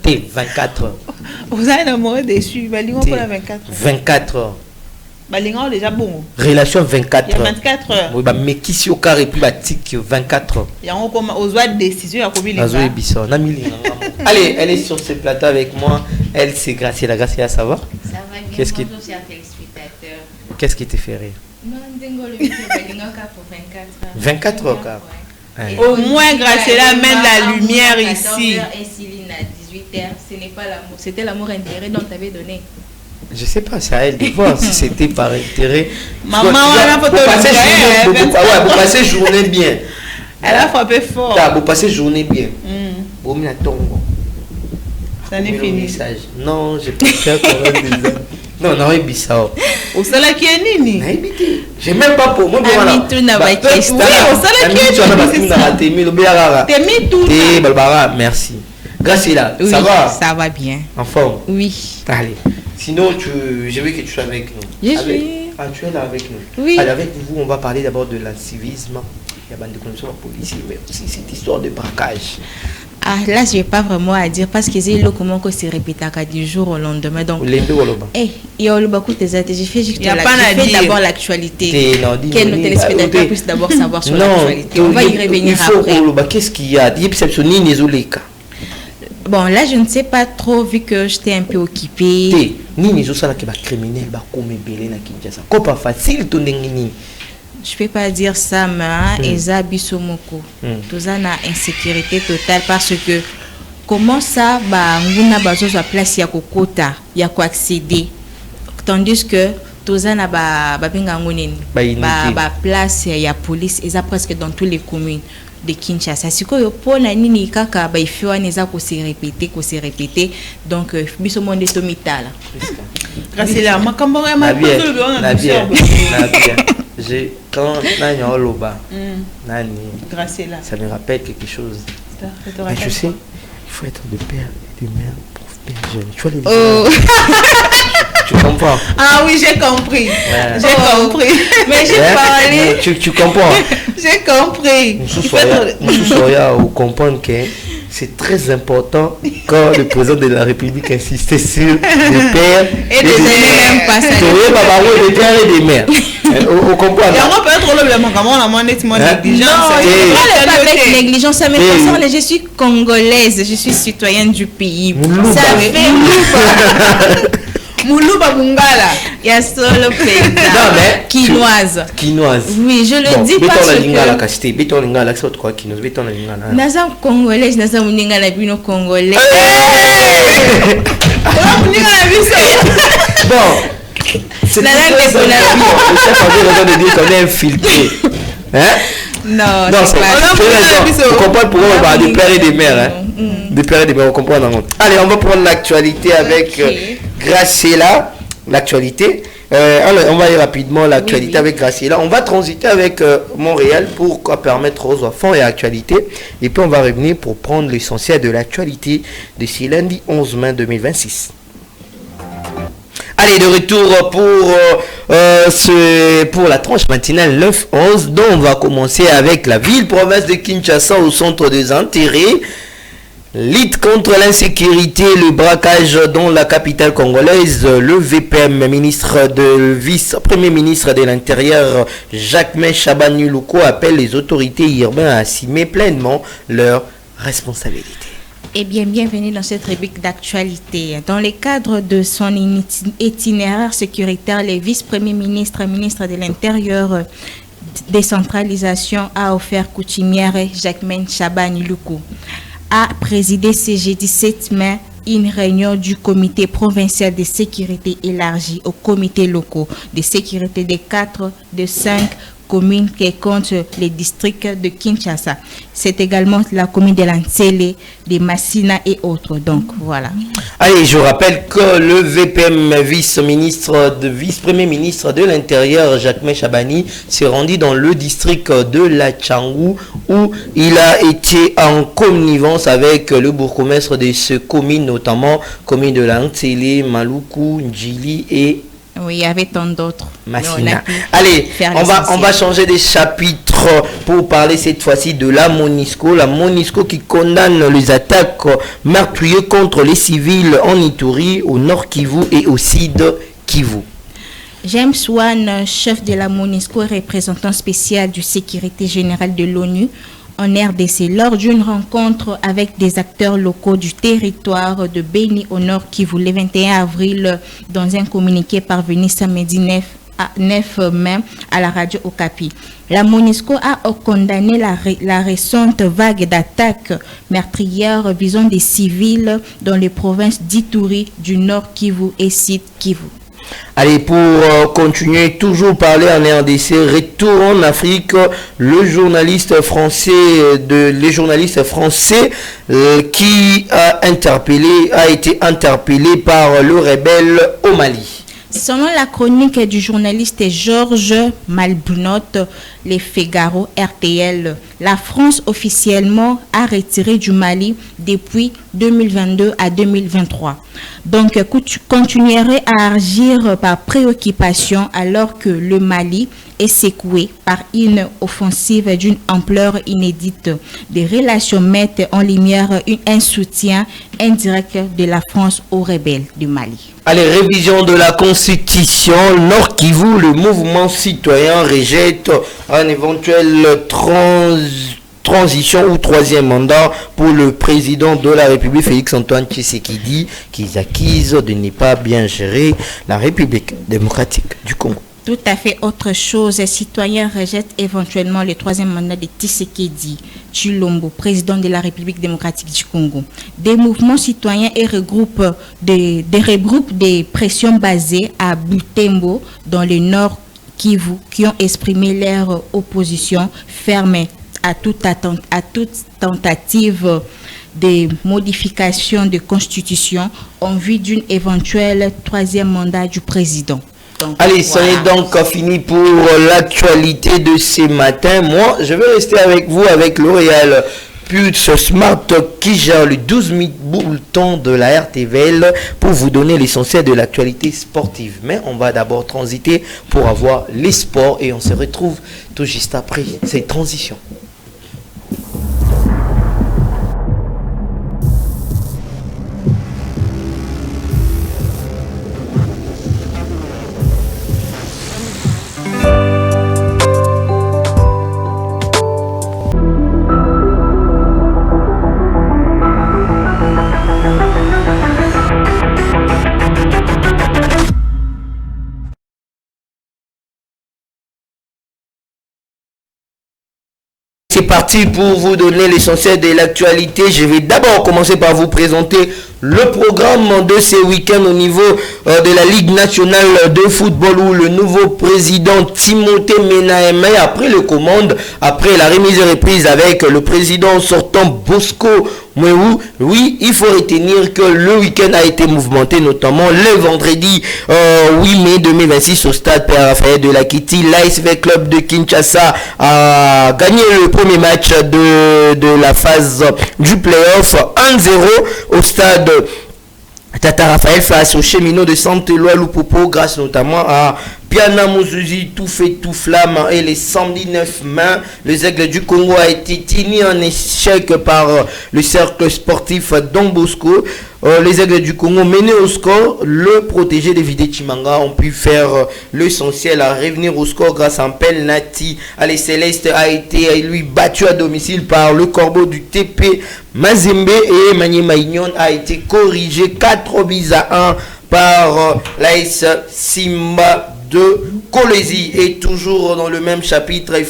T'es 24 heures. Vous êtes amoureux déçu, balingo pour la 24 heures. 24 heures. Balingo déjà bon. Relation 24 heures. 24 heures. Oui, bah mais qui si au carré plus batik 24 heures. Il y a encore aux oies de décision à combien Allez, elle est sur ce plateau avec moi. Elle c'est Graciela. Graciela, ça va? Ça va bien. Qu'est-ce qui te fait rire? 24 heures. Ouais. Au moins Graciela mène la lumière ici. Et Céline à 18h, ce n'est pas l'amour, c'était l'amour intérêt dont tu avais donné. Je sais pas, c'est à elle de voir si c'était par intérêt. Maman, vous passez journée bien. Elle a frappé fort. Vous passez journée bien. Bon, mais attends. Ça n'est fini. Non, je préfère qu'on reste des hommes. Non, non, il bizarre. Au salaire qui est nini? J'ai même pas pour moi. Merci. Graciela, oui, ça va? Ça va bien. En forme? Oui. Allez. Sinon, je veux que tu sois avec nous. Je suis. Ah, tu es là avec nous. Oui. Allez, avec vous, on va parler d'abord de l'incivisme. Il y a bande de connaissances de la police, mais aussi cette histoire de braquage. Ah, là, je n'ai pas vraiment à dire parce que c'est le comment que c'est répété du jour au lendemain. Donc, il y a beaucoup de j'ai fait juste d'abord l'actualité. Que nos téléspectateurs puissent d'abord savoir sur l'actualité. On va y revenir après. Qu'est-ce qu'il y a? Bon, là, je ne sais pas trop vu que j'étais un peu occupée. Ni les autres qui va criminel, va comme belé na Kinshasa. Quoi pas facile ton je peux pas dire ça, mais Eza Bisomoko. Tout ça na insécurité totale parce que comment ça, on a besoin de place ya kokota, ya ko accéder, tandis que tout ça na place ya police, eza presque dans toutes les communes de Kinshasa. Si quoi pour na nini kaka ba ifiwa neza ko se répéter, donc biso monde to mitala. Grâce à la makambo ya j'ai quand nani oloba nani ça me rappelle quelque chose. Mais je sais, il faut être de père et de mère pour faire jeune. Tu vois les tu comprends? Ah oui, j'ai compris. Ouais. J'ai compris. Mais j'ai parlé. Tu comprends? J'ai compris. Nous comprendre que c'est très important quand le président de la République insistait sur les pères et des mères. Pas ça. Des pères et des mères. On comprend. Et on peut être négligence. Pas avec négligence, mais je suis congolaise, je suis citoyenne du pays. Ça fait Moulouba Bungala. Il y a solo pays. Non, mais. Quinoise. Oui, je le dis parce que. Béton lingala, c'est quoi quinoise? Béton lingala. Naza congolaise, naza muningala bino congolais. Bon. C'est la langue de dire qu'on est infiltré. Hein? Non, c'est pas. On comprend pourquoi on va des pères et des mères. Des pères et des mères, on comprend. Allez, on va prendre l'actualité avec Graciela. L'actualité. Alors, on va aller rapidement l'actualité avec Graciela. On va transiter avec Montréal pour permettre aux enfants et l'actualité. Et puis on va revenir pour prendre l'essentiel de l'actualité de ce lundi 11 mai 2026. Allez, de retour pour la tranche matinale 9-11, dont on va commencer avec la ville-province de Kinshasa au centre des intérêts. Lutte contre l'insécurité, le braquage dans la capitale congolaise, le VPM, vice-premier ministre de l'Intérieur, Jacquemain Chabani-Luko, appelle les autorités urbaines à assumer pleinement leurs responsabilités. Eh bien, bienvenue dans cette rubrique d'actualité. Dans le cadre de son itinéraire sécuritaire, le vice-premier ministre, ministre de l'Intérieur, décentralisation, a offert coutumière Jacquemain Chabani-Luko a présidé ce jeudi 7 mai une réunion du comité provincial de sécurité élargi aux comités locaux de sécurité des 5 communes qui comptent les districts de Kinshasa. C'est également la commune de Lantsele, de Massina et autres. Donc voilà. Allez, je rappelle que le VPM vice-premier ministre de l'Intérieur, Jacquemain Chabani, s'est rendu dans le district de la Tchangou où il a été en connivence avec le bourgmestre de ce commune, notamment commune de Lantsele, Maluku, Ndjili et oui, il y avait tant d'autres. Allez, on va changer de chapitre pour parler cette fois-ci de la MONUSCO. La MONUSCO qui condamne les attaques meurtrières contre les civils en Ituri, au Nord Kivu et au Sud Kivu. James Wan, chef de la MONUSCO, représentant spécial du sécurité générale de l'ONU en RDC, lors d'une rencontre avec des acteurs locaux du territoire de Beni au Nord Kivu le 21 avril, dans un communiqué parvenu samedi 9 mai à la radio Okapi. La MONUSCO a condamné la récente vague d'attaques meurtrières visant des civils dans les provinces d'Ituri, du Nord Kivu et Sud Kivu. Allez, pour continuer, toujours parler en RDC, retour en Afrique, les journalistes français qui a été interpellé par le rebelle au Mali. Selon la chronique du journaliste Georges Malbunot, Les Figaro RTL, la France officiellement a retiré du Mali depuis 2022 à 2023. Donc, continuerait à agir par préoccupation alors que le Mali est secoué par une offensive d'une ampleur inédite. Des relations mettent en lumière un soutien indirect de la France aux rebelles du Mali. Allez, révision de la Constitution, Nord Kivu, le mouvement citoyen rejette un éventuel transition ou troisième mandat pour le président de la République, Félix-Antoine Tshisekedi, qui accuse de ne pas bien gérer la République démocratique du Congo. tout à fait autre chose. Les citoyens rejettent éventuellement le 3e mandat de Tshisekedi Tshilombo, président de la République démocratique du Congo. Des mouvements citoyens et regroupent des pressions basées à Butembo, dans le nord Kivu, qui ont exprimé leur opposition ferme à toute tentative de modification de constitution en vue d'une éventuelle 3e mandat du président. Donc, allez, voilà. Ce n'est donc fini pour l'actualité de ce matin. Moi, je vais rester avec vous avec L'Oréal Pulse Smart qui gère le 12 000 bulletins de la RTVL pour vous donner l'essentiel de l'actualité sportive. Mais on va d'abord transiter pour avoir les sports et on se retrouve tout juste après cette transition. C'est parti pour vous donner l'essentiel de l'actualité. Je vais d'abord commencer par vous présenter le programme de ce week-end au niveau de la Ligue nationale de football où le nouveau président Timothée Menaemé a pris le commande après la remise et reprise avec le président sortant Bosco Mouéou. Oui, il faut retenir que le week-end a été mouvementé, notamment le vendredi 8 mai 2026 au stade Père-Raphaël de l'Akiti. L'ASV Club de Kinshasa a gagné le premier match de la phase du play-off 1-0 au stade Tata Raphaël face aux cheminots de Saint-Éloi Lupopo grâce notamment à Piana Mouzuzi, tout fait tout flamme et les 119 mains. Les Aigles du Congo a été tenu en échec par le cercle sportif Don Bosco. Les Aigles du Congo menés au score, le protégé de Vidé Chimanga ont pu faire l'essentiel à revenir au score grâce à un penalty. Les Célestes a été lui battu à domicile par le Corbeau du TP Mazembe et Maniema Union a été corrigé 4-1 par l'AS Simba de Kolwezi. Et toujours dans le même chapitre, il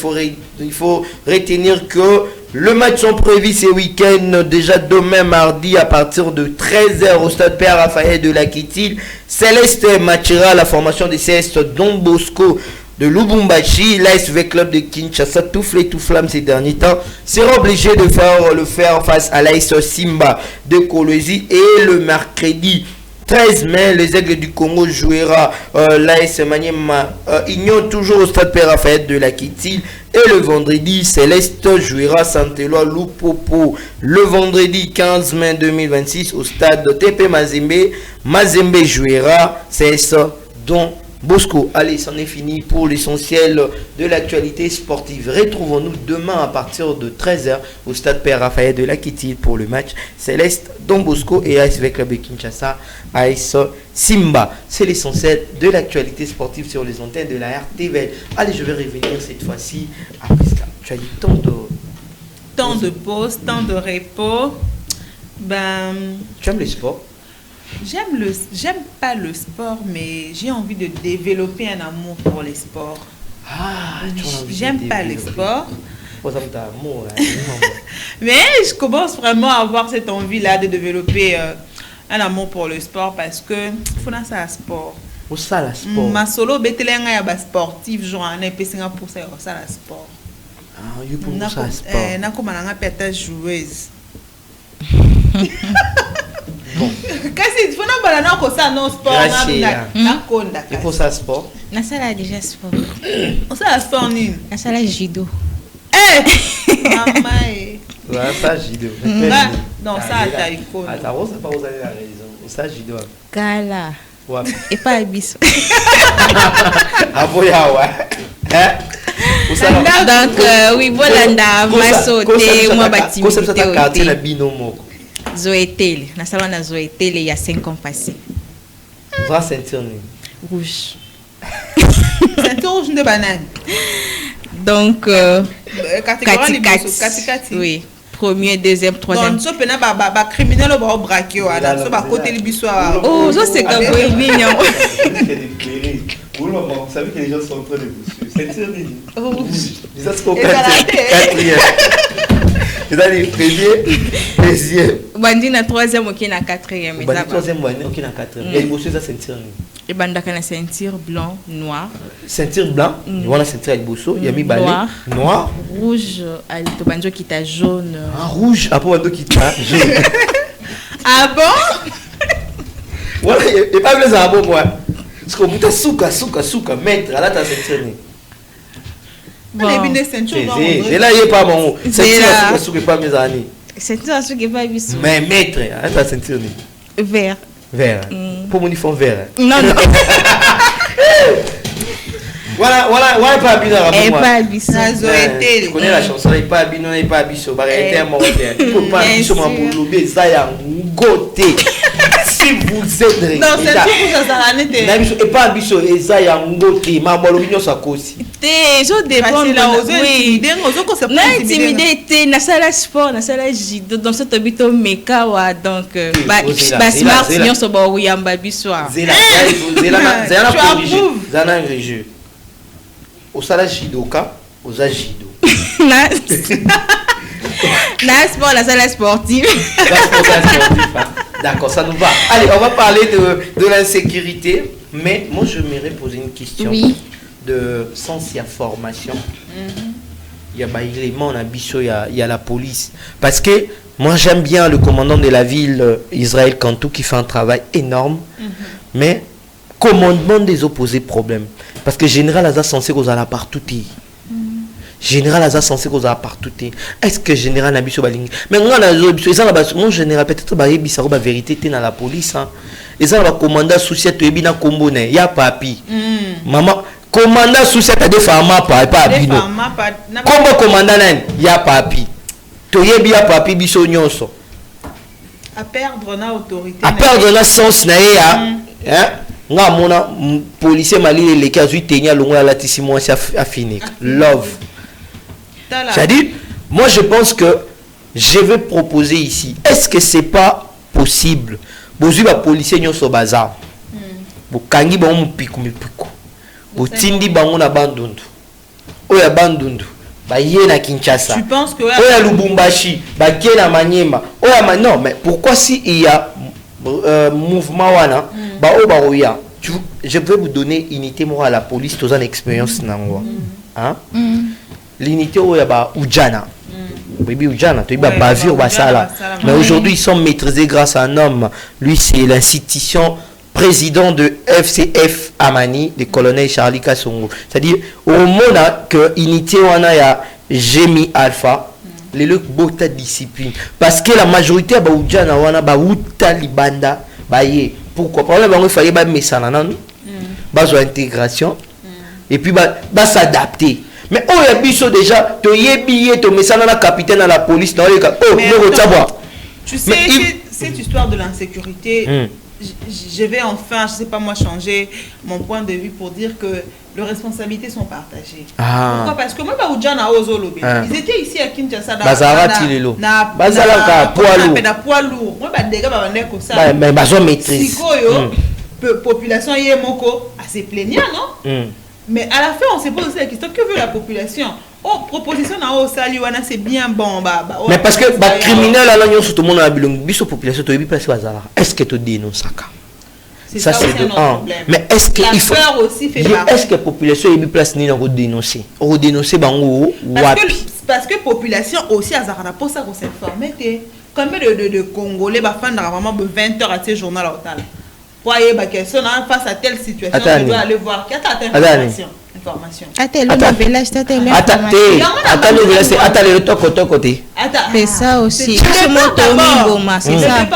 faut retenir que le match sont prévus ce week-end, déjà demain mardi à partir de 13h au stade Père Raphaël de l'Akiti. Céleste matchera la formation des CS Don Bosco de Lubumbashi. L'ASV Club de Kinshasa, tout flamme ces derniers temps, sera obligé de faire face à l'AS Simba de Kolwezi. Et le mercredi 13 mai, les Aigles du Congo jouera l'AS Maniema Union toujours au stade Père Raphaël de l'Akiti. Et le vendredi, Céleste jouera Saint-Éloi Lupopo. Le vendredi 15 mai 2026 au stade TP Mazembe. Mazembe jouera CS Don Bosco. Allez, c'en est fini pour l'essentiel de l'actualité sportive. Retrouvons-nous demain à partir de 13h au stade Père Raphaël de l'Akiti pour le match Céleste Don Bosco et ASV Club de Kinshasa AS Simba. C'est l'essentiel de l'actualité sportive sur les antennes de la RTVL. Allez, je vais revenir cette fois-ci après tu as dit tant de pause, tant de repos. Tu aimes le sport? J'aime pas le sport, mais j'ai envie de développer un amour pour les sports. J'aime pas le sport. Mais je commence vraiment à avoir cette envie-là de développer un amour pour le sport parce que faut ça à sport. Au ça la sport. Ma solo betelenga ya ba sportif genre un épécinga pour ça la sport. Ah, you pour ça sport. Na comme na ngapeta joueuse. Bon. Kasi faut na bala na ko ça non sport na konda. Il faut ça sport. Na sala déjà sport. On ça sport ni. Na sala judo. Maman. Ouais, ça judo. Non, ça taekwondo. Attends, on ça pas vous avez la raison. Ça judo. Kala. Ouais. Et pas abisso. Ah boya ouais. Hein? Donc oui, bolanda masote moi batimité. Comment ça t'a quartier la binomo? Zoétele, na salon na Zoétele il y a 5 ans passés. Bras ceinture rouge. Ceinture rouge de banane. Donc Kati. Oui. Premier, deuxième, troisième. Donc, so pena ba criminel au braqué, so ba côté le biso. Oh, ça c'est comme mignon. Oui, maman, vous savez que les gens sont en train de vous suivre. C'est rouge. Ça se comprend. Quatrième. Vous allez premier, deuxième. Bandi na troisième, ok na quatrième. Bandi troisième, ok na quatrième. Et vous ça ceinture. Et bandaka na ceinture blanc, noir. Ceinture blanc, voilà ceinture avec bosso. Il y a mis balai. Noir. Rouge, alto banjo qui t'a jaune. Ah rouge, après banjo qui t'a jaune. Ah bon? Voilà, et pas les arbres moi. Parce que vous êtes souka, maître, là ta ceinture. Bon. C'est là, il n'y a pas mon mot. Ceinture, souka, pas mes années. Ceinture, souka, pas mes années. Mais maître, là ta ceinture. Vert. Vert. Pour mon uniforme vert. Non. Voilà, pas Abina. Et pas Abissa. Tu connais la chanson, et pas Abina, et pas Abisso. Il faut pas Abisso, ma boulobé, ça y a un côté. Si vous êtes. Non, c'est tout pour ça, et pas Abisso, et ça y a un côté. Ma boulobé, ça cause. Je dépends de la oui. Non, intimidé, na sala sport, na sala judo, dans ce habito mekawa, donc, smart, sinon, ça va où yamba bissoir. Zéla, Zana, jeu. Au sala judoka, aux agido. Na sport, la salle sportive. D'accord, ça nous va. Allez, on va parler de l'insécurité, mais moi je m'aimerais poser une question. Oui. De sens, il y a formation. Il y a l'élément, il y a la police. Parce que moi j'aime bien le commandant de la ville, Israël Kantou, qui fait un travail énorme. Mais commandement des opposés problème. Parce que général Aza censé qu'on a partout. Général Aza censé qu'on a partout. Est-ce que général Nabiso Baling? Mais moi, mon général peut-être la vérité dans la police. Et ça va commander souci de Ebina Kombone. Il y a papi. Maman. Commandant sous cette des femmes pas abino. Comment commandant il y a papi. Toyebi a papi biso nyonso. À perdre na autorité. À perdre na sens na hein? Nga mona policier mali les cas où tenya longa la tissimo a fini. Love. C'est-à-dire, moi je pense que je vais proposer ici. Est-ce que c'est pas possible? Bozu ba policier nyonso bazar. Bo kangi ba mu piku. Botindi bango na bandundu. Oya bandundu. Ba yé na Kinshasa. Tu penses que Oya Lubumbashi, ba ké na Maniema. Oya non, mais pourquoi si il y a mouvement wana, ba o ba oya. Je peux vous donner unité moi à la police tous en expérience nango. Hein? L'unité oya ba Ujana. Baby Ujana, tu ba bavure ba sala. Mais aujourd'hui ils sont maîtrisés grâce à un homme. Lui c'est l'institution président de FCF Amani, le colonel Charlie Kassongo. C'est-à-dire, au moment que l'unité wana ya Gémi Alpha, les leux bota discipline. Parce que la majorité à Baoudjana wana Baouta Libanda, baye. Pourquoi? Parce que il fallait mettre nan, bazo intégration, et puis s'adapter. Mais oh ya biso déjà, to yebiye to mesana na capitaine à la police, na le tu sais cette histoire de l'insécurité. Je vais enfin, je sais pas moi, changer mon point de vue pour dire que les responsabilités sont partagées. Pourquoi? Parce que moi, ils étaient ici à Kinshasa. Poids lourd. Moi, mais maîtrise. Population yemoko assez plaignant, non? Mais à la fin, on se pose aussi la question, que veut la population? Oh, proposition na o saliwana c'est bien bon mais parce que ba criminel là tout le monde a bilong biso population to yebi place bazala. Est-ce que tu dénonces ça c'est de un. Mais est-ce que il faut aussi fait est-ce que population yebi place ni na dénoncer? On dénoncer bango parce que population aussi azara pour ça qu'on s'informer combien de Congolais ba fan vraiment 20 heures à ce journal là total. Pour y ba question face à telle situation on doit aller voir qui a ta information. C'est ça aussi. C'est ça.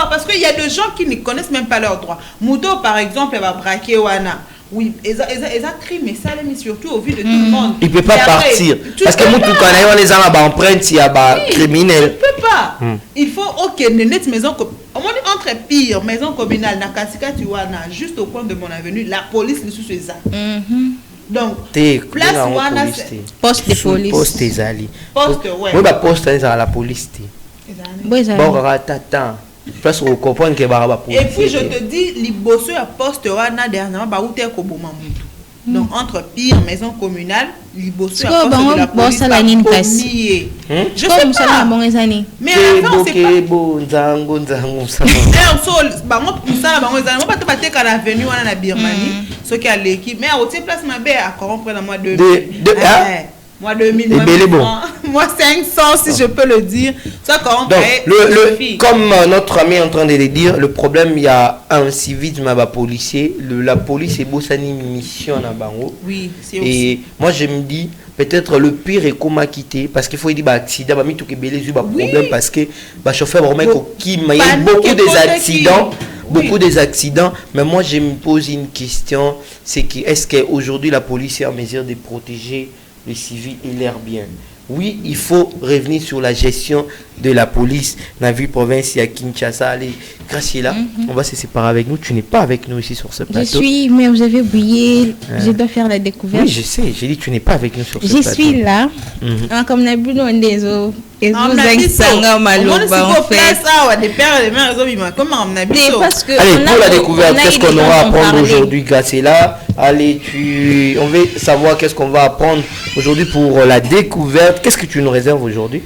Parce qu'il y a des gens qui ne connaissent même pas leurs droits. Mouto, par exemple, va braquer Wana. Oui, ils ont crime, mais ça, mais surtout au vu de tout le monde. Il ne peut pas partir. Parce que Moutou, quand on les a empreintes, il y a criminel. Il ne peut pas. Il faut, ok, net maison, entre pire, maison communale, Nakasika, tu vois, juste au coin de mon avenue, la police, le sous ça. Donc, place wana poste de police. Poste des alliés. Poste, ouais. Oui, bah poste à la police. Bon, tata. Place où comprendre que bah et puis je te dis, les bosseux à poste wana dernièrement, bah où t'es koboma mutu. Donc entre pire maison communale, liboso à force de la police pas commis. Je sais pas. Mais à la fin c'est pas. Avenue on a Birmanie, ce qui a l'équipe. Mais au place ma belle à corrompre dans mois 2000. Moi 2000, moi 500 si je peux le dire. Ça corrompre. Donc comme notre ami est en train de le dire, le problème il y a un civisme à policier, la police est bossani mission à bango. Oui, c'est aussi. Et moi je me dis peut-être le pire est comment quitter parce qu'il faut dire accident bah mi tout que belé problème parce que chauffeur vraiment qui il y a beaucoup des accidents. Beaucoup des accidents, mais moi je me pose une question, c'est que est-ce qu'aujourd'hui la police est en mesure de protéger les civils et l'air bien? Oui, il faut revenir sur la gestion de la police dans la ville province à Kinshasa. Allez, Gracie là, on va se séparer avec nous. Tu n'es pas avec nous ici sur ce plateau. Je suis, mais vous avez oublié, je dois faire la découverte. Oui, je sais, j'ai dit tu n'es pas avec nous sur ce plateau. Je suis là, comme Nabulo Ndezo. Parce que allez, pour la découverte, qu'est-ce qu'on aura à apprendre aujourd'hui, Gracie là? Allez, on veut savoir qu'est-ce qu'on va apprendre aujourd'hui pour la découverte. Qu'est-ce que tu nous réserves aujourd'hui?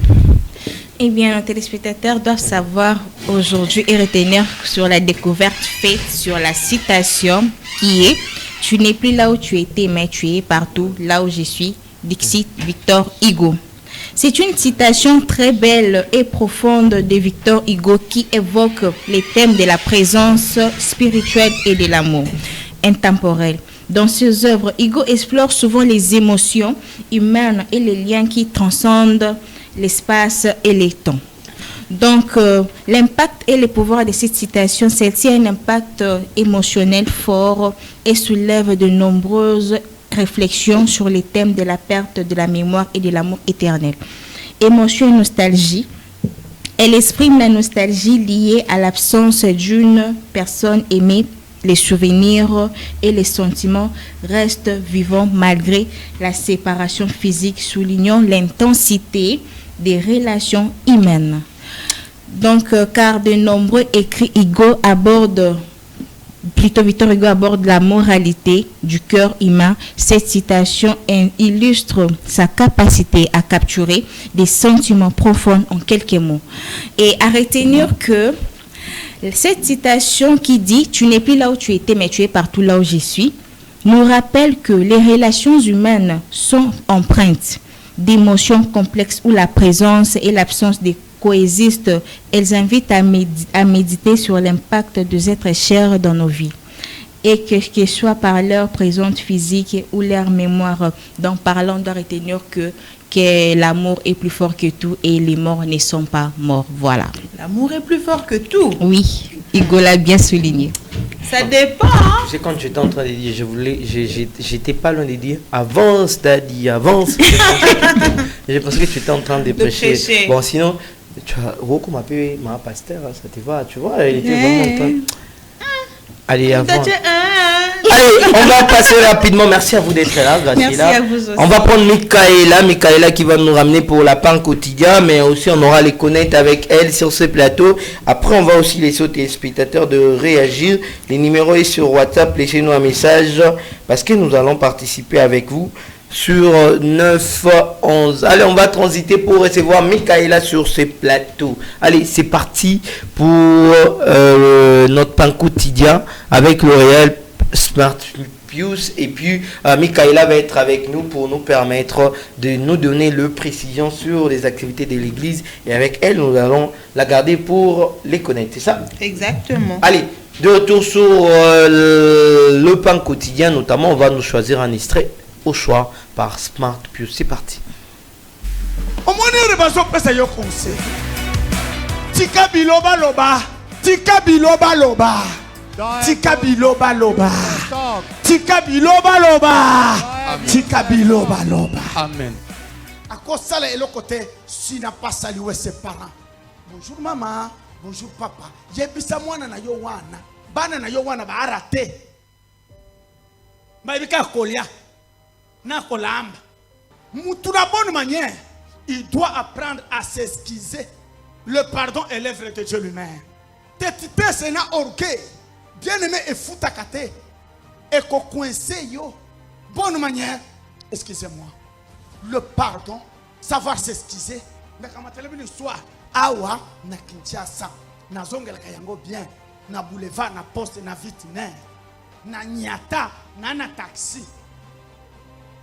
Eh bien, nos téléspectateurs doivent savoir aujourd'hui et retenir sur la découverte faite sur la citation qui est « Tu n'es plus là où tu étais, mais tu es partout là où je suis ». Dixit Victor Hugo. C'est une citation très belle et profonde de Victor Hugo qui évoque les thèmes de la présence spirituelle et de l'amour intemporel. Dans ses œuvres, Hugo explore souvent les émotions humaines et les liens qui transcendent l'espace et les temps. Donc, l'impact et le pouvoir de cette citation, celle-ci a un impact émotionnel fort et soulève de nombreuses réflexions sur les thèmes de la perte de la mémoire et de l'amour éternel. Émotion et nostalgie. Elle exprime la nostalgie liée à l'absence d'une personne aimée. Les souvenirs et les sentiments restent vivants malgré la séparation physique, soulignant l'intensité des relations humaines. Donc, car de nombreux écrits, Victor Hugo aborde la moralité du cœur humain. Cette citation illustre sa capacité à capturer des sentiments profonds en quelques mots. Et à retenir que cette citation qui dit « Tu n'es plus là où tu étais, mais tu es partout là où je suis » nous rappelle que les relations humaines sont empreintes d'émotions complexes où la présence et l'absence de coexistent. Elles invitent à méditer sur l'impact des êtres chers dans nos vies et que ce soit par leur présence physique ou leur mémoire. Donc parlant, on doit retenir que l'amour est plus fort que tout et les morts ne sont pas morts. Voilà. L'amour est plus fort que tout. Oui, Hugo l'a bien souligné. Ça dépend. Hein? Tu sais, quand j'étais en train de dire, j'étais pas loin de dire avance, Daddy, avance. Je pensais que tu étais en train de prêcher. Bon, sinon, tu as Roko m'a appelé ma pasteur, ça te va, tu vois, elle était vraiment en train. Allez, avant. Allez, on va passer rapidement. Merci à vous d'être là. Merci à vous aussi. On va prendre Michaela qui va nous ramener pour la pain quotidien, mais aussi on aura les connaître avec elle sur ce plateau. Après, on va aussi laisser aux téléspectateurs de réagir. Les numéros sont sur WhatsApp. Laissez-nous un message parce que nous allons participer avec vous sur 9-11. Allez, on va transiter pour recevoir Michaela sur ce plateau. Allez, c'est parti pour notre pain quotidien avec L'Oréal Smart Plus. Et puis, Michaela va être avec nous pour nous permettre de nous donner le précision sur les activités de l'église. Et avec elle, nous allons la garder pour les connaître. C'est ça? Exactement. Allez, de retour sur le pain quotidien, notamment, on va nous choisir un extrait au choix par Smart Plus. C'est parti. Au moins, il y a des personnes qui ont conseil. Tika biloba loba. Tika biloba loba. Tika biloba loba. Tika biloba loba. Tika biloba loba. Amen. À cause ça, le côté, si n'a pas salué ses parents. Bonjour maman. Bonjour papa. Yebisa mwana na yo wana. Bana na yo wana ba arate. Ba ibika kolia. Na kolamba. Moutou na bonne manière. Il doit apprendre à s'excuser. Le pardon est l'œuvre de Dieu lui-même. Tetite sena orgueil. Bien-aimé et foutakate. Et ko coincé yo. bonne manière, excusez-moi. Le pardon, savoir s'excuser. Mais quand je une histoire, awa na Kinshasa, na zongel kayango bien, na boulevard, na poste, na vitinaire, na nyata, na taxi.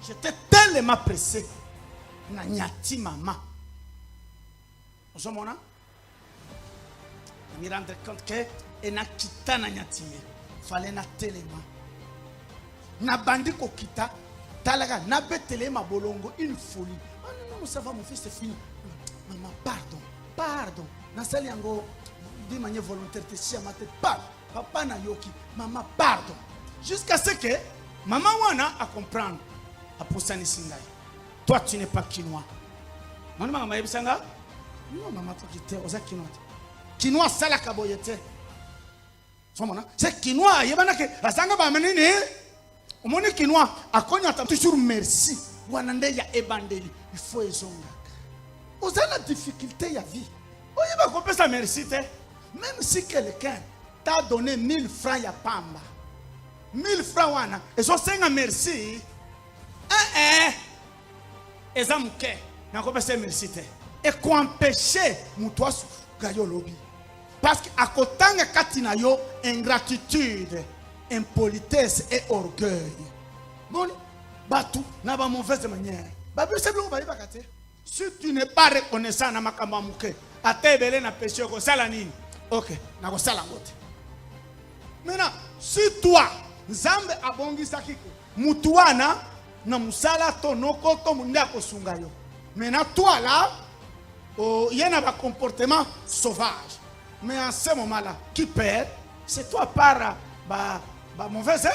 J'étais tellement pressé. Na nyati maman. Vous voyez, je me rends compte que et na kita na nyati fallait na téléma. Na bandi ko kita talaga na betele ma bolongo une folie. Oh non, ça va mon fils, c'est fini. Maman, pardon. Na sali yango de manière volontaire te chiama te pas. Papa na yoki, maman pardon. Jusqu'à ce que maman wana a comprendre a poussani singai. Toi, tu n'es pas quinois. Non, maman, non, maman, tu es aux quinois. Quinois, c'est la caboyette. C'est quinois. Il y a la sanga bamanine. Au moins, quinois, à quoi tu as toujours merci. Wanande ya ebandeli. Il faut ezonga. Vous avez la difficulté, ya vie. Oh, il va couper sa merci. Même si quelqu'un t'a donné 1000 francs, ya pamba. 1000 francs, wana. Et so senga merci. Et ça merci et qu'on empêcher mutwa gayo lobby parce qu'à côté de katina yo ingratitude, impolitesse et orgueil. Bon, batu na ba mauvaise manière. Ba bi seblo ba ibakate. Si tu n'es pas reconnaissant na makamba muke, atebele na péché ko sala nini? OK, na ko sala ngote. Maintenant, si toi Nzambe abongisa kiko mutuana na musala tonoko to munda ko sungayo. Maintenant toi là, il y a un comportement sauvage. Mais en ce moment-là, qui perd, c'est toi par mauvaise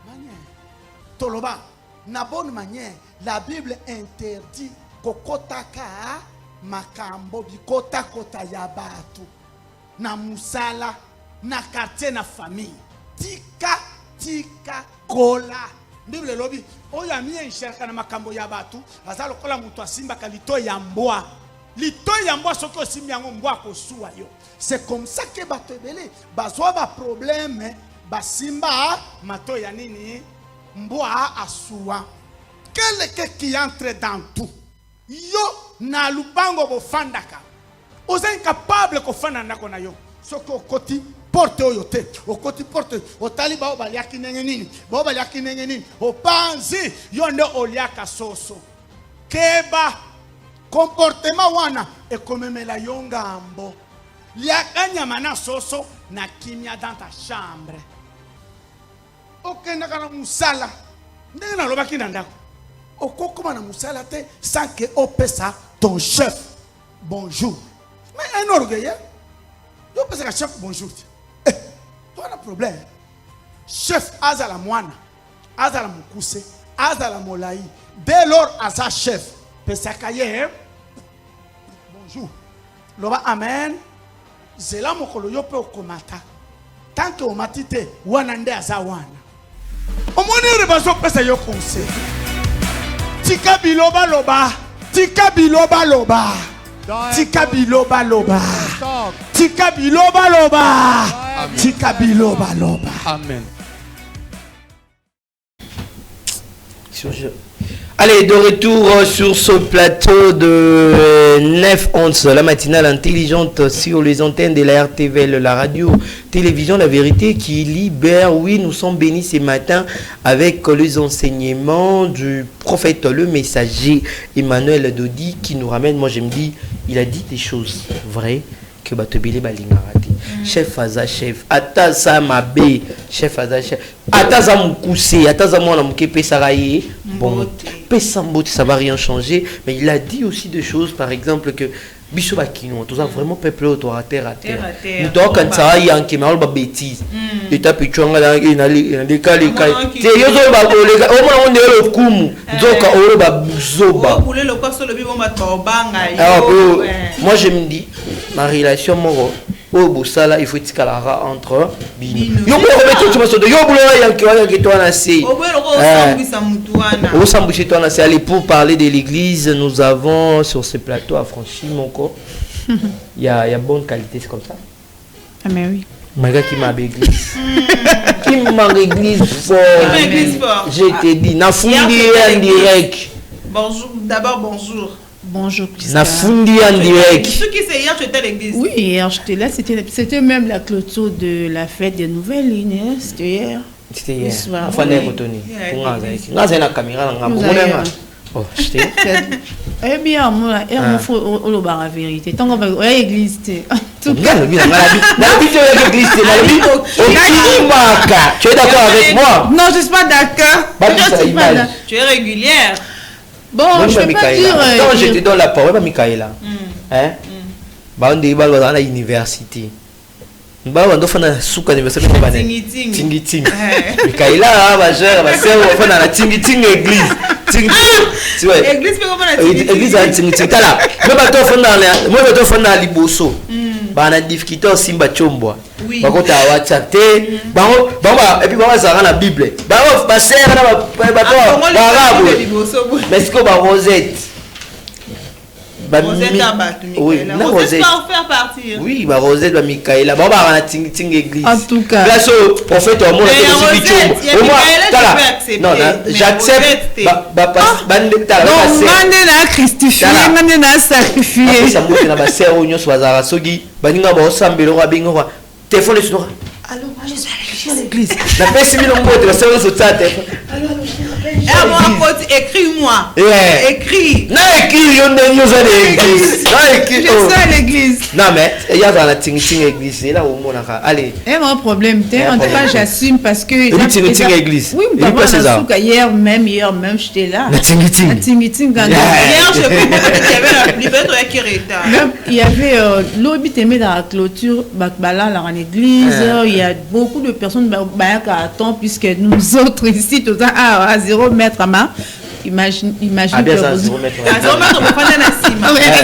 manière. Toloba, na bonne manière, la Bible interdit kokotaka makambo bikota kota yabatu. Na musala, na quartier, na famille. Tika kola. Bible lobby oya mie nshaka na makambo ya batu azalo kola mutu asimba kalito ya mbwa lito ya mbwa soko osimbi yango mbwa kosuwa yo. C'est comme ça que bato ebele bazwa ba problème basimba mato ya nini mbwa asuwa. Quel qui entre dans tout yo na lubango bofandaka oza incapable kofanda ndako na yo soko koti porte oyote okoti porte otaliba obaliaki nini bobaliaki nini opanzi yonde oliaka soso keba comportement wana ekomemela yongambo liaka mana soso na kimia dans ta chambre. Okenda kana musala ndenge na lobaki na ndako okokoma na musala te sans que opesa ton chef bonjour. Mais un orgueil yo pesa chef bonjour. Toi le problème. Chef azala mwana, azala mukuse, azala molai. Dès lors aza chef, pesakaye. Bonjour. Loba amen. Zela mokolo yo pe okomata. Tant que omatite wanande aza wana. Omoni rebazo pesa yo conseil. Tika biloba loba, tika biloba loba. Tika biloba loba. Tika biloba loba. Tika biloba loba. Amen. Allez, de retour sur ce plateau de 9-11, la matinale intelligente sur les antennes de la RTVL, la radio, télévision, la vérité qui libère. Oui, nous sommes bénis ce matin avec les enseignements du prophète, le messager Emmanuel Dodi qui nous ramène, moi je me dis, il a dit des choses vraies que Batobele Balingarati. Chef Aza chef, Ataza Mabe, chef Aza chef, Ataza Moukousse, Ataza Mouana Moukepe Saraye, bon, Pessambote, ça va rien changer, mais il a dit aussi des choses, par exemple, que Bicho Bakino, tout ça vraiment peuple autour à terre à terre. Nous devons quand ça y a un qui m'a pas bêtise. Et t'as pu tuer un des cas les cas. C'est yo zo ba kolega, au moins on est le kumu. Donc on va buzoba. Moi je me dis, ma relation moro. Oh Boussala, il faut être calara entre bini. Yo pour remettre tout ça de yo boulot ya qui toi na sei. Au sambouché toi na sei. Allez, pour parler de l'église, nous avons sur ce plateau affranchi mon corps. Il y a bonne qualité, c'est comme ça. Ah mais oui. Malgré qui m'a église. Qui m'a église fort. Je t'ai dit, na fundi en direct. Bonjour, d'abord bonjour. Bonjour. Na fundi en direct. Ce qui c'est hier, tu étais à l'église. Oui, hier j'étais là, c'était même la clôture de la fête des nouvelles lignes, c'était hier. C'était hier. Enfin, les retourner. Nga zena caméra nga bonema. Oh, j'étais. Eh bien, moi, il faut la vérité. Tant qu'on va à l'église, tu es d'accord avec moi? Non, je ne suis pas d'accord. Tu es régulière. Bon, je ne peux pas dire. Quand j'étais dans la parole, Michaela, on est à l'université. On doit faire un souk anniversaire. Ting. Michaela, ma chère, ma soeur, on va faire la ting église. Église, église à ting. Tala. Moi, je dois faire dans Liboso. Bana difficulté au Simba Chombo. Oui. Bakota WhatsApp te. Et puis baba ça la Bible. Baba ba sert na ba arabe. Mais ce que ba Rosette. Rosette a battu Michaela. Oui, Rosette va faire partir. Oui, ba Rosette ba Michaela. Baba na ting église. En tout cas. Là on fait au monde au moins non, j'accepte. Non, mande na Christifié, mande na sacrifié. Ça monte na ba sœur onyo swazara sogi. Baninga ba osambelo ka bingo ka. Téléphone sur. Allô, je suis à l'église. La personne qui l'ont la sœur sur sa tête. Allô, écris-moi. Écris. Non, écris, je suis à l'église. Non, mais il y a dans la ting église. C'est là où on a. Allez. Il y a un problème. En tout cas, j'assume parce que. Ting église. Oui, mais hier même, j'étais là. La ting. La ting. Hier, je sais pas, il y avait la qui retard. Il y avait l'obit aimé dans la clôture, Bakbala, dans l'église. Il y a beaucoup de personnes qui attendent, puisque nous autres ici, tout ça, à 0 mètre à main. Imagine que vous... 0 mètre, on va prendre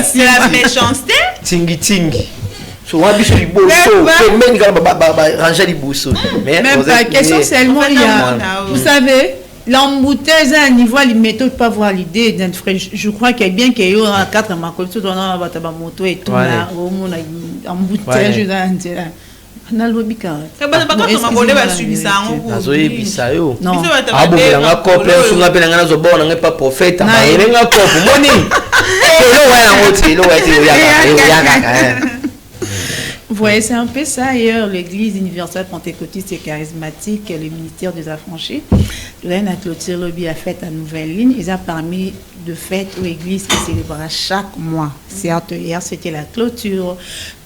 c'est la méchanceté. Ting. Souvent, bicho du bosso, même quand ranger du bosso. Même pas question seulement, il y a... Vous savez, l'embouteille à un niveau, les méthodes pas voir l'idée d'un frère. Je crois qu'il y a bien qu'il y ait un 4 à ma culture, on a un moto et tout, là, on embouteille, na lobi ka ba makole ba subisa ngo azoyebisa yo non abonga kope sunga pela ngana zo bona ngepa prophète ma yelenga kope moni lo wana ngoti lo wati yaka. Vous voyez, c'est un peu ça. Ailleurs, l'Église universelle pentecôtiste et charismatique, le ministère des affranchis, la clôture lobby a fait à nouvelle ligne. Ils ont parmi de fêtes où l'Église qui célébrera chaque mois. Certes, hier, c'était la clôture.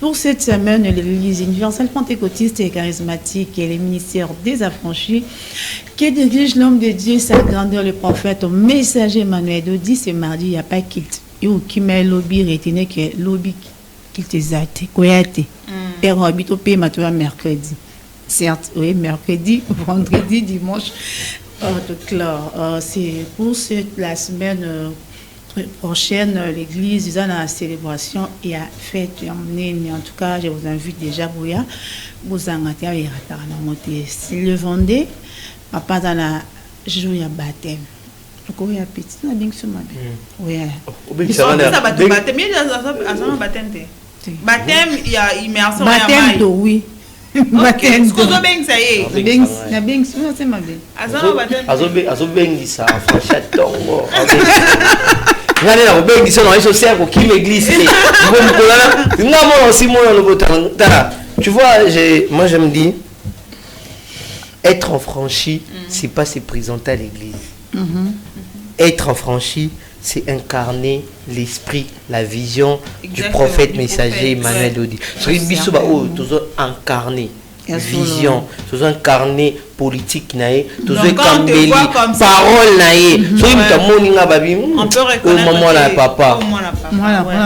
Pour cette semaine, l'Église universelle pentecôtiste et charismatique et le ministère des affranchis qui dirige l'homme de Dieu, sa grandeur, le prophète, au messager Emmanuel Dodi, ce mardi, il n'y a pas quitte. Et qui met lobby, retenez que lobby qu'il te zate, koyate. Et Robito paye maintenant mercredi. Certes, oui, mercredi, vendredi, dimanche. C'est pour la semaine prochaine, l'église, ils ont la célébration et a fait emmener, en tout cas, je vous invite déjà, vous en avez si le vendez, papa dans la journée à baptême. Oui, petit, on a bien que ce matin. Oui. Baptême, il y a immersion. Baptême, oui. Baptême. Ce qu'on a bien, ça y est. Bien, c'est ma belle. Azobengisa franchatongo. Ngane na obengisa na hizo cercle qui l'église. Tu vois, moi je me dis être affranchi, c'est pas se présenter à l'église. Être affranchi, c'est incarner l'esprit, la vision du prophète messager Emmanuel Dodi. C'est une biso toujours incarné vision, toujours incarné politique naé, toujours incarné parole naé. So il t'a moninga babi. On peut reconnaître au moment la papa.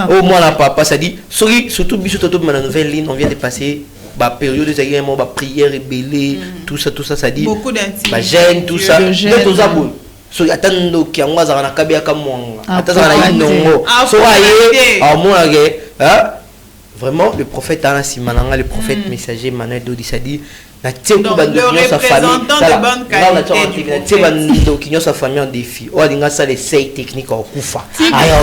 Au moment la papa, ça dit surtout biso toto na nouvelle ligne, on vient de passer ba période de zaïmo, ba prière rebelle, tout ça ça dit. Beaucoup d'intimité. Ba gêne tout ça. Tout ça bon. So atando ki angwaza na kabia kamwanga atazana na inongo so aye amona ke vraiment le prophète ana simananga le prophète messager Emmanuel Dodi ça dit na tiempo bando sa famille na tiempo bando kinyo sa famille en défi o alinga ça les sei techniques au kufa ayo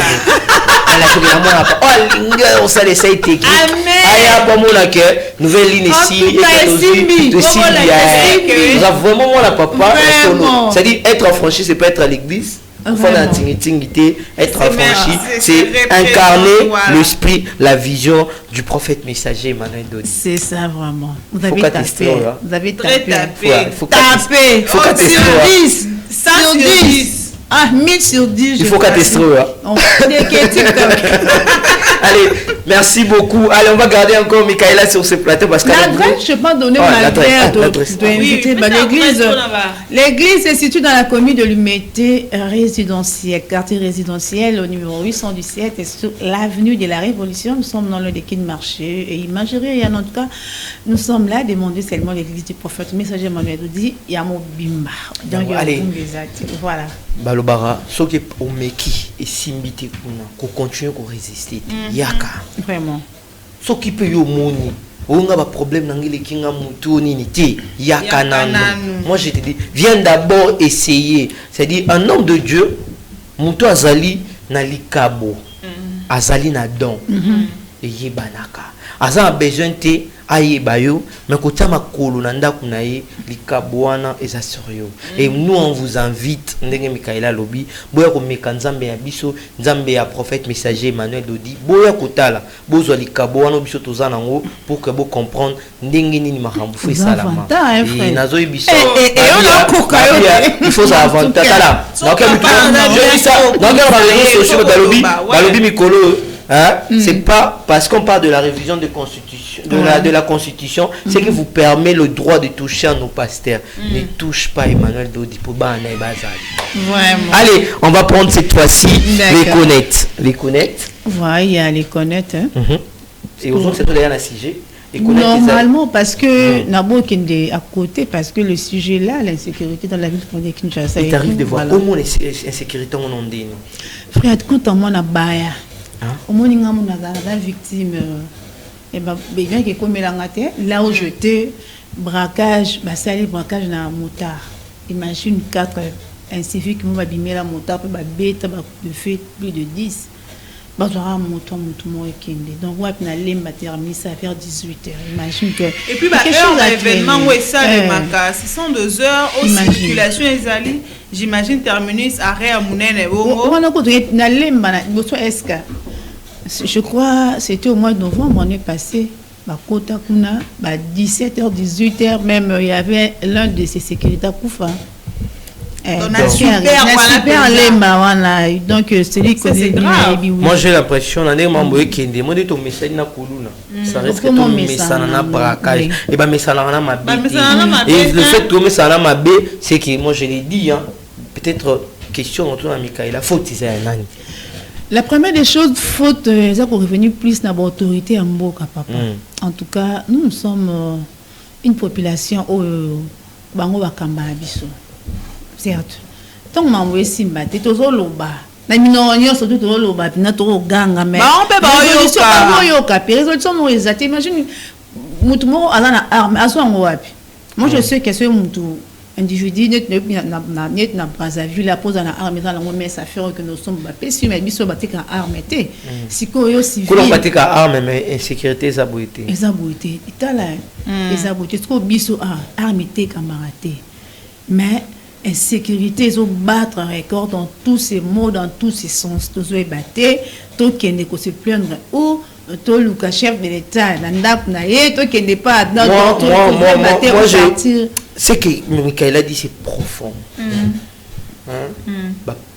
ala ko na mona pa o alinga o ça les sei techniques aya pas mon accueil nouvelle ligne ici et de Simbi nous avons vraiment mon papa c'est-à-dire être affranchi c'est pas être à l'église. Être affranchi, c'est incarner l'esprit, la vision du prophète messager Emmanuel Dodi. C'est ça vraiment. Vous avez tapé. Vous avez tapé. Faut taper. Faut taper. Sur 10. Sur 10. Ah, 1000 sur 10. Il faut qu'à tester. Allez, merci beaucoup. Allez, on va garder encore Michaela sur ce plateau parce que l'adresse, je peux pas donner l'adresse d'inviter. L'église se situe dans la commune de Lumete résidentielle, quartier résidentiel au numéro 817 et sur l'avenue de la Révolution. Nous sommes dans le Dekin Marché et imagerie. Et en tout cas, nous sommes là demander seulement l'église du prophète messager Emmanuel Dodi Yamo Bimba. Donc, allez, voilà. Balobara, ce qui est au Meki et Simbiti qu'on continue à résister. Yaka. Vraiment. Ce qui peut y moni. On a un problème dans les kinga moutoni niti. Yaka nano. Moi je te dis, viens d'abord essayer. C'est-à-dire un homme de Dieu, mouto azali na likabo. Azali na don. Et yebanaka. Azan a besoin de aye bayo mais kota makolo na ndaku na ye likabwana eza sérieux et nous on vous invite ndenge Michaela lobi boya ko meka nzambe ya biso nzambe ya prophète messager Emmanuel Dodi boya kotala bozwa likabwana biso tozana ngo pour que vous comprendre ndenge nini makambo fe salama et nazo biso et on a koka il faut ça avantage là donc je dis ça donc on va venir sur balobi mikolo. Hein? C'est pas parce qu'on parle de la révision de constitution, de la constitution, c'est qui vous permet le droit de toucher à nos pasteurs. Ne touche pas Emmanuel Dodi pour Vraiment. Allez, on va prendre cette fois-ci les connaître. Ouais, il y a les connaître. Et aux autres, c'est tout un sujet. Normalement, parce que Nabo Kende à côté, parce que le sujet là, l'insécurité dans la ville de Kinshasa. Il t'arrive de voir comment l'insécurité en Ondine. Frère, quand on a Baya. Au moins, on a la victime. Et bien, là où j'étais, braquage, ça allait braquage dans la motard. Imagine 4 inciviques qui m'ont abîmé la motard, puis bête, de fait plus de 10. Donc, on a terminé ça vers 18h. Imagine que. Et puis, l'événement où ça, ce sont 2 heures aux circulation et j'imagine terminus arrêt à Mounene. Je crois c'était au mois de novembre, on est passé. 17h, 18h, même il y avait l'un de ces sécurités Koufa. Donc celui c'est grave. Moi j'ai l'impression ça reste que tout messana na braquage et ba messana na mabe et le fait que messana mabe c'est que moi je l'ai dit peut-être question autour de Michaela faute c'est un nani. La première des choses, faute, c'est pour revenir plus dans l'autorité en Mboka, papa. En tout cas, nous sommes une population où Bango Wakamba Abisso. Certes. Tant que m'envoie Simba, t'es toujours loba. La minorité, surtout toujours loba, puis notre gang, mais. On peut pas yoka. Résolution, nous les athées. Imagine, Moutoumou, à la arme, à son wapi. Moi, je sais que ce Moutou. Individu net na Brazzaville la pose dans la arme dans la mais ça fait que nous sommes pas si mais biso batik en arme té si ko yo civil ko batik en arme mais insécurité zabouité itala zabouité ko biso arme té camarade mais insécurité ils ont battre un record dans tous ces mots dans tous ces sens tous ont batté tout qui ne ko se plaindre ou tout le chef de l'État n'andap na ye tout qui n'est pas dans moi c'est que Michaela dit c'est profond.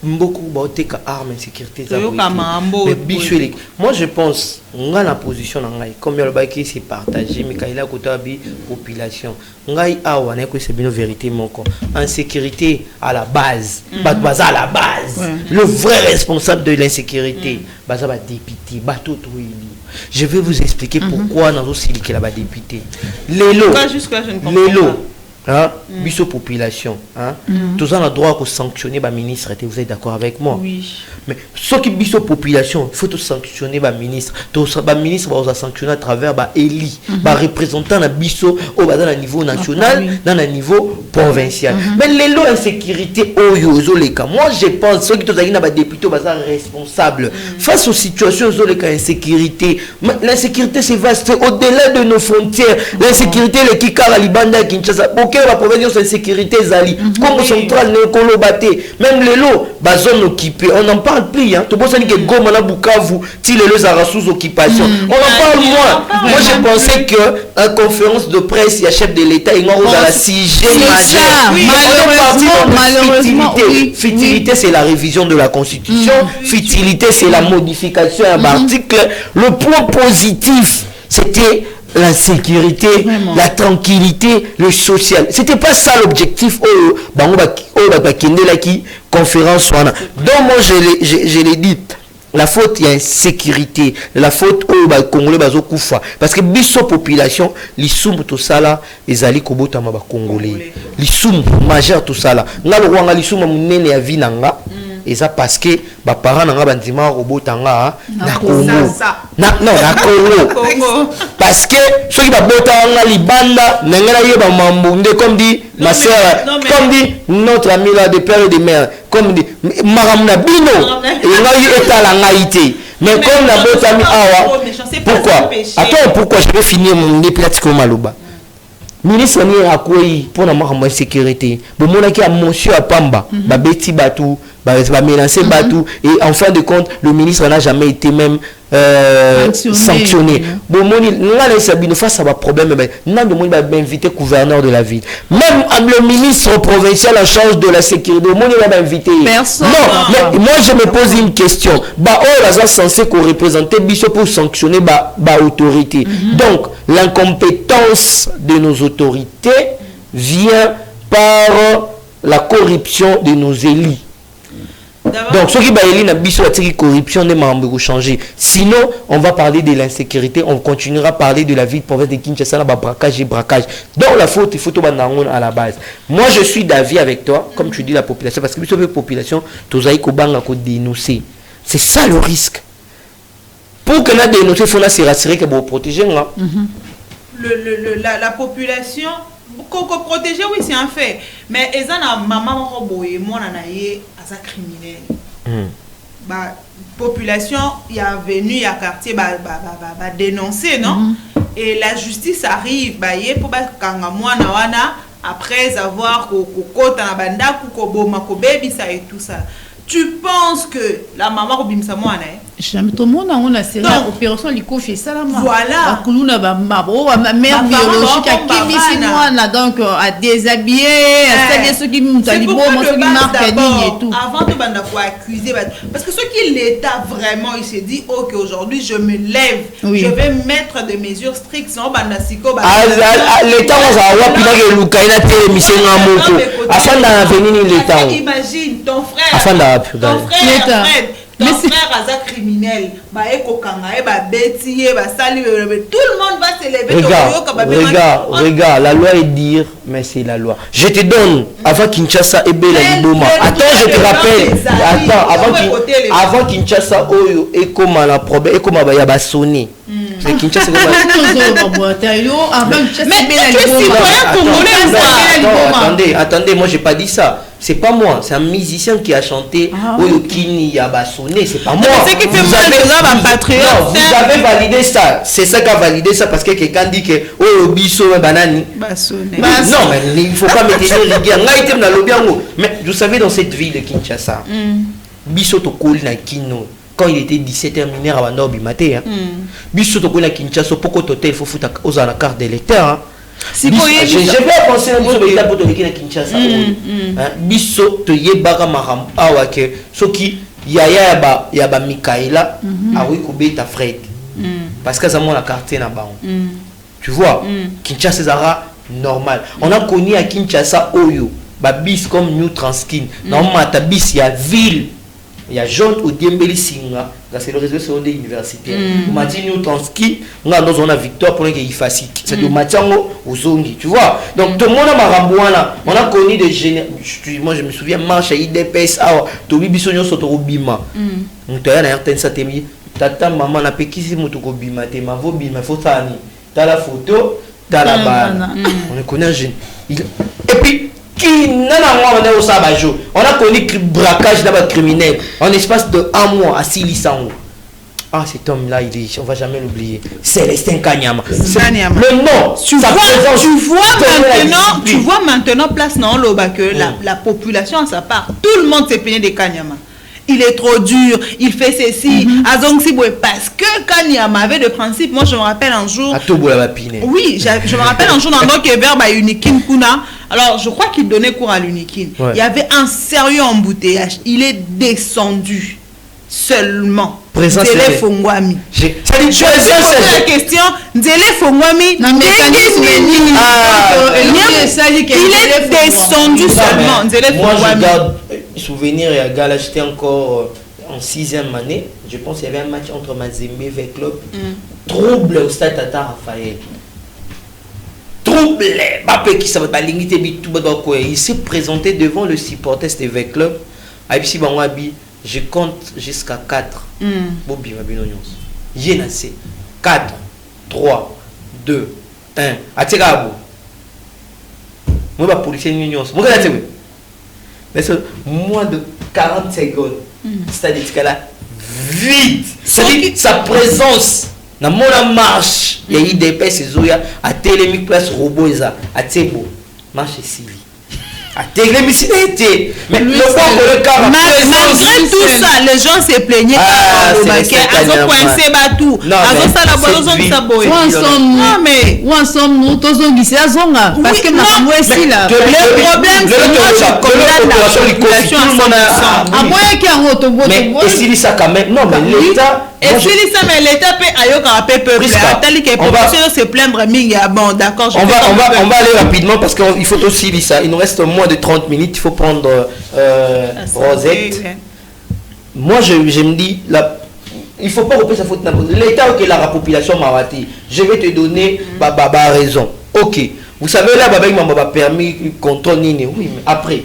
Beaucoup de armes et sécurité. Moi je pense on a la position comme le bail c'est partagé Michaela côté population. Ngai awa na ko c'est bien vérité mon corps. En sécurité à la base, à la base. Le vrai responsable de l'insécurité, baza ba député, bateau tout. Je vais vous expliquer pourquoi dans aussi que là-bas député. Lélo. hein, biso population, hein, tous on a droit de sanctionner le ministre, vous êtes d'accord avec moi? Oui. Mais ce qui biso population, il faut sanctionner le ministre. Le ministre va sanctionner à travers Eli, représentant na biso au dans le niveau national, dans le niveau provincial. Mais les lois insécurité moi je pense ceux qui sont des députés sont responsables face aux situations de l'insécurité. L'insécurité c'est vaste au-delà de nos frontières. L'insécurité les Kikara Libanda Kinshasa, aucun va provenir de l'insécurité Zali, comme central Kolobate, même les lots zone occupée, on n'en parle plus hein. Tout le monde que Goma na Bukavu, ti les lots à sous occupation. On en parle moins. Moi je pensais que en conférence de presse, il y a chef de l'État, il y a la 6G malheureusement. Futilité, c'est la révision de la Constitution. Futilité, c'est la modification d'article. Le point positif, c'était la sécurité, la tranquillité, le social. C'était pas ça l'objectif. Conférence. Donc moi, je l'ai dit. La faute, il y a insécurité. La faute, Congolais, parce que biso population, les soum tout ça là, les alliés kobota ma Congolais. Les soum majeur tout ça là. Nga le rwanga les soum munene ya vinanga. Et ça parce que les parents n'ont pas dit robotanga na Congo. Non, na Congo. Parce que ceux qui botanga libanda n'engela yeba mambunde comme dit ma sœur, comme dit notre ami là de père et de mère, comme dit maramna bino et ngai etala ngaité. Mais comme la botami awa. Pourquoi? Attends, pourquoi je vais finir mon déplatique maloba. Ministre ni akoi pour la sécurité. Bon mon qui a monsieur à Pamba, ba beti batu, ba menacer batu et en fin de compte le ministre n'a jamais été même sanctionné. Bon mon il face à un problème n'a de monde va inviter gouverneur de la ville. Même le ministre provincial en charge de la sécurité, mon il va inviter. Personne. Non, mais moi je me pose une question. Ba oh censé qu'on représenter biso pour sanctionner ba autorité. Donc l'incompétence de nos autorités vient par la corruption de nos élus. Donc, ce qui va élire la corruption ne m'a changer. Sinon, on va parler de l'insécurité, on continuera à parler de la ville province de Kinshasa, braquage et braquage. Donc, la faute, il faut tout à la base. Moi, je suis d'avis avec toi, comme tu dis, la population, parce que la population, tous les dénoncer. C'est ça le risque. Pour que la dénoncer, il faut se rassurer que vous protéger. La population. Protéger, oui, c'est un fait. Mais ils ont maman roboé, moi, on a criminel. Population, il y a venu, il y a quartier, dénoncer, non? Et la justice arrive, pour après avoir et tout ça. Tu penses que la maman Robimsa Moana jamais tout le monde a série opération Liko fait ça là. Voilà. Ma mère biologique a qui donc à déshabiller, à celles ceux qui nous talibons, ceux qui marquent et tout. Avant de accuser, parce que ceux qui l'État vraiment, il s'est dit ok aujourd'hui je me lève, je vais mettre des mesures strictes sans bandasiko. L'État on a wapi na luka ina te mission ngamoko. Afin d'avenir l'État. Imagine ton frère. Ton frère a criminel, tout le monde va se lever. Regarde, la loi est dire, mais c'est la loi. Je te donne, avant Kinshasa et Bela Liboma. Attends, je te rappelle. Avant Kinshasa, Oyo, et comment la problème, et comment il y a sonné. C'est Kinshasa. Attendez, moi j'ai pas dit ça. C'est pas moi, c'est un musicien qui a chanté Oyokini Yabasone, c'est pas moi. C'est qui fait mal patriote. Non, vous avez validé ça. C'est ça qui a validé ça parce que quelqu'un dit que Oyobiso Banani. Non, mais il ne faut pas mettre rigueur. Mais vous savez, dans cette ville de Kinshasa, Biso Tokol na Kino, quand il était 17h mineur à Bandor Bimate, Biso Tokol na Kinshasa, pourquoi il faut foutre aux la carte d'électeur. Je vais penser un peu sur l'état pour te dire Kinshasa. Biso te yebaka maham awake soki yaya ba Mikaela awi kubeta Fred parce que ça mon la quartier na ba. Tu vois Kinshasa zara normal. On a connu à Kinshasa Oyo ba bis comme New Transkin. Normalement ta bis ya ville il y a John Odiembeli Singa, c'est le réseau secondaire universitaire. Mati Newtonski, on a Victor pour qu'il fasse. C'est de Matiango aux Zongi, tu vois. Donc tout le monde a marambouana. On a connu des généraux. Moi je me souviens, marche à IDPS, Tobi Bissonio Sotorobima. On t'a dit, on t'a dit, tata maman n'a pas qui c'est mon tour bima, t'es ma vo bima, faut tani. T'as la photo, t'as la balle. On connaît un jeune. Et puis on a connu braquage d'abord criminel en espace de 1 mois à 600 euros. Ah, cet homme-là, on va jamais l'oublier. Célestin Kanyama. Le nom, tu vois maintenant, place dans l'Oba que la population à sa part, tout le monde s'est plaigné de Kanyama. Il est trop dur, il fait ceci, parce que Kanyama avait de principe. Moi, je me rappelle un jour. Oui, je me rappelle un jour dans notre verbe à Unikin Kuna. Alors, je crois qu'il donnait cours à l'Unikin. Ouais. Il y avait un sérieux embouteillage. Il est descendu seulement. Nzele Fongwami. Je pose la question. Nzele Fongwami. Il est descendu seulement. Nzele Fongwami. Moi, je garde souvenir et à Gala, j'étais encore en 6e année. Je pense qu'il y avait un match entre Mazembe et Club. Trouble au stade Tata Raphaël. Trouble. Il s'est présenté devant le supporter de Club. Je compte jusqu'à 4. Bobi Mabinonyos. J'ai 4, 3, 2, 1. Atirabo. Moi, je suis policier Nyons. Moins de 40 secondes. C'est-à-dire que là, vite. C'est-à-dire sa présence. Dans mon marche, il y a eu des pèses à Télémique Place Roboisa, à Tebo. Marche Sylvie. Mais le malgré tout ça, les gens se plaignaient. Où en sommes-nous? Parce que le problème, c'est moi, je condamne la population à moyen qu'il y a un autobus. Mais si ça quand même, non, mais l'État. Et si mais l'État peut ailleurs peuple. On va se plaindre, bon, d'accord. On va aller rapidement parce qu'il faut aussi dire ça. Il nous reste moins de 30 minutes. Il faut prendre Rosette. Moi, je me dis, il ne faut pas reposer sa faute. L'État, ok, la population m'a raté. Je vais te donner raison. Ok. Vous savez, là, il m'a permis contrôle. Oui, mais après,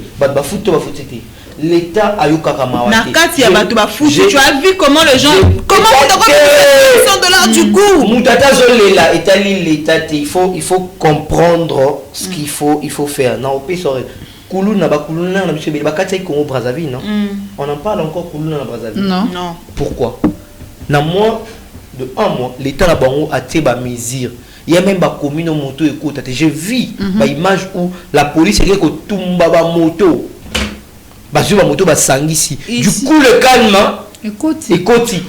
c'était. L'État a eu tu as vu comment les gens sont de l'art du coup. L'État, il faut comprendre ce qu'il faut faire. Non, on en parle encore Brazzaville. Non. Pourquoi? Dans moins de 1 mois, l'État a tiré des mesures. Il y a même des communes en moto. J'ai vu des images où la police est tout moto. Du coup, le calme. Écoute,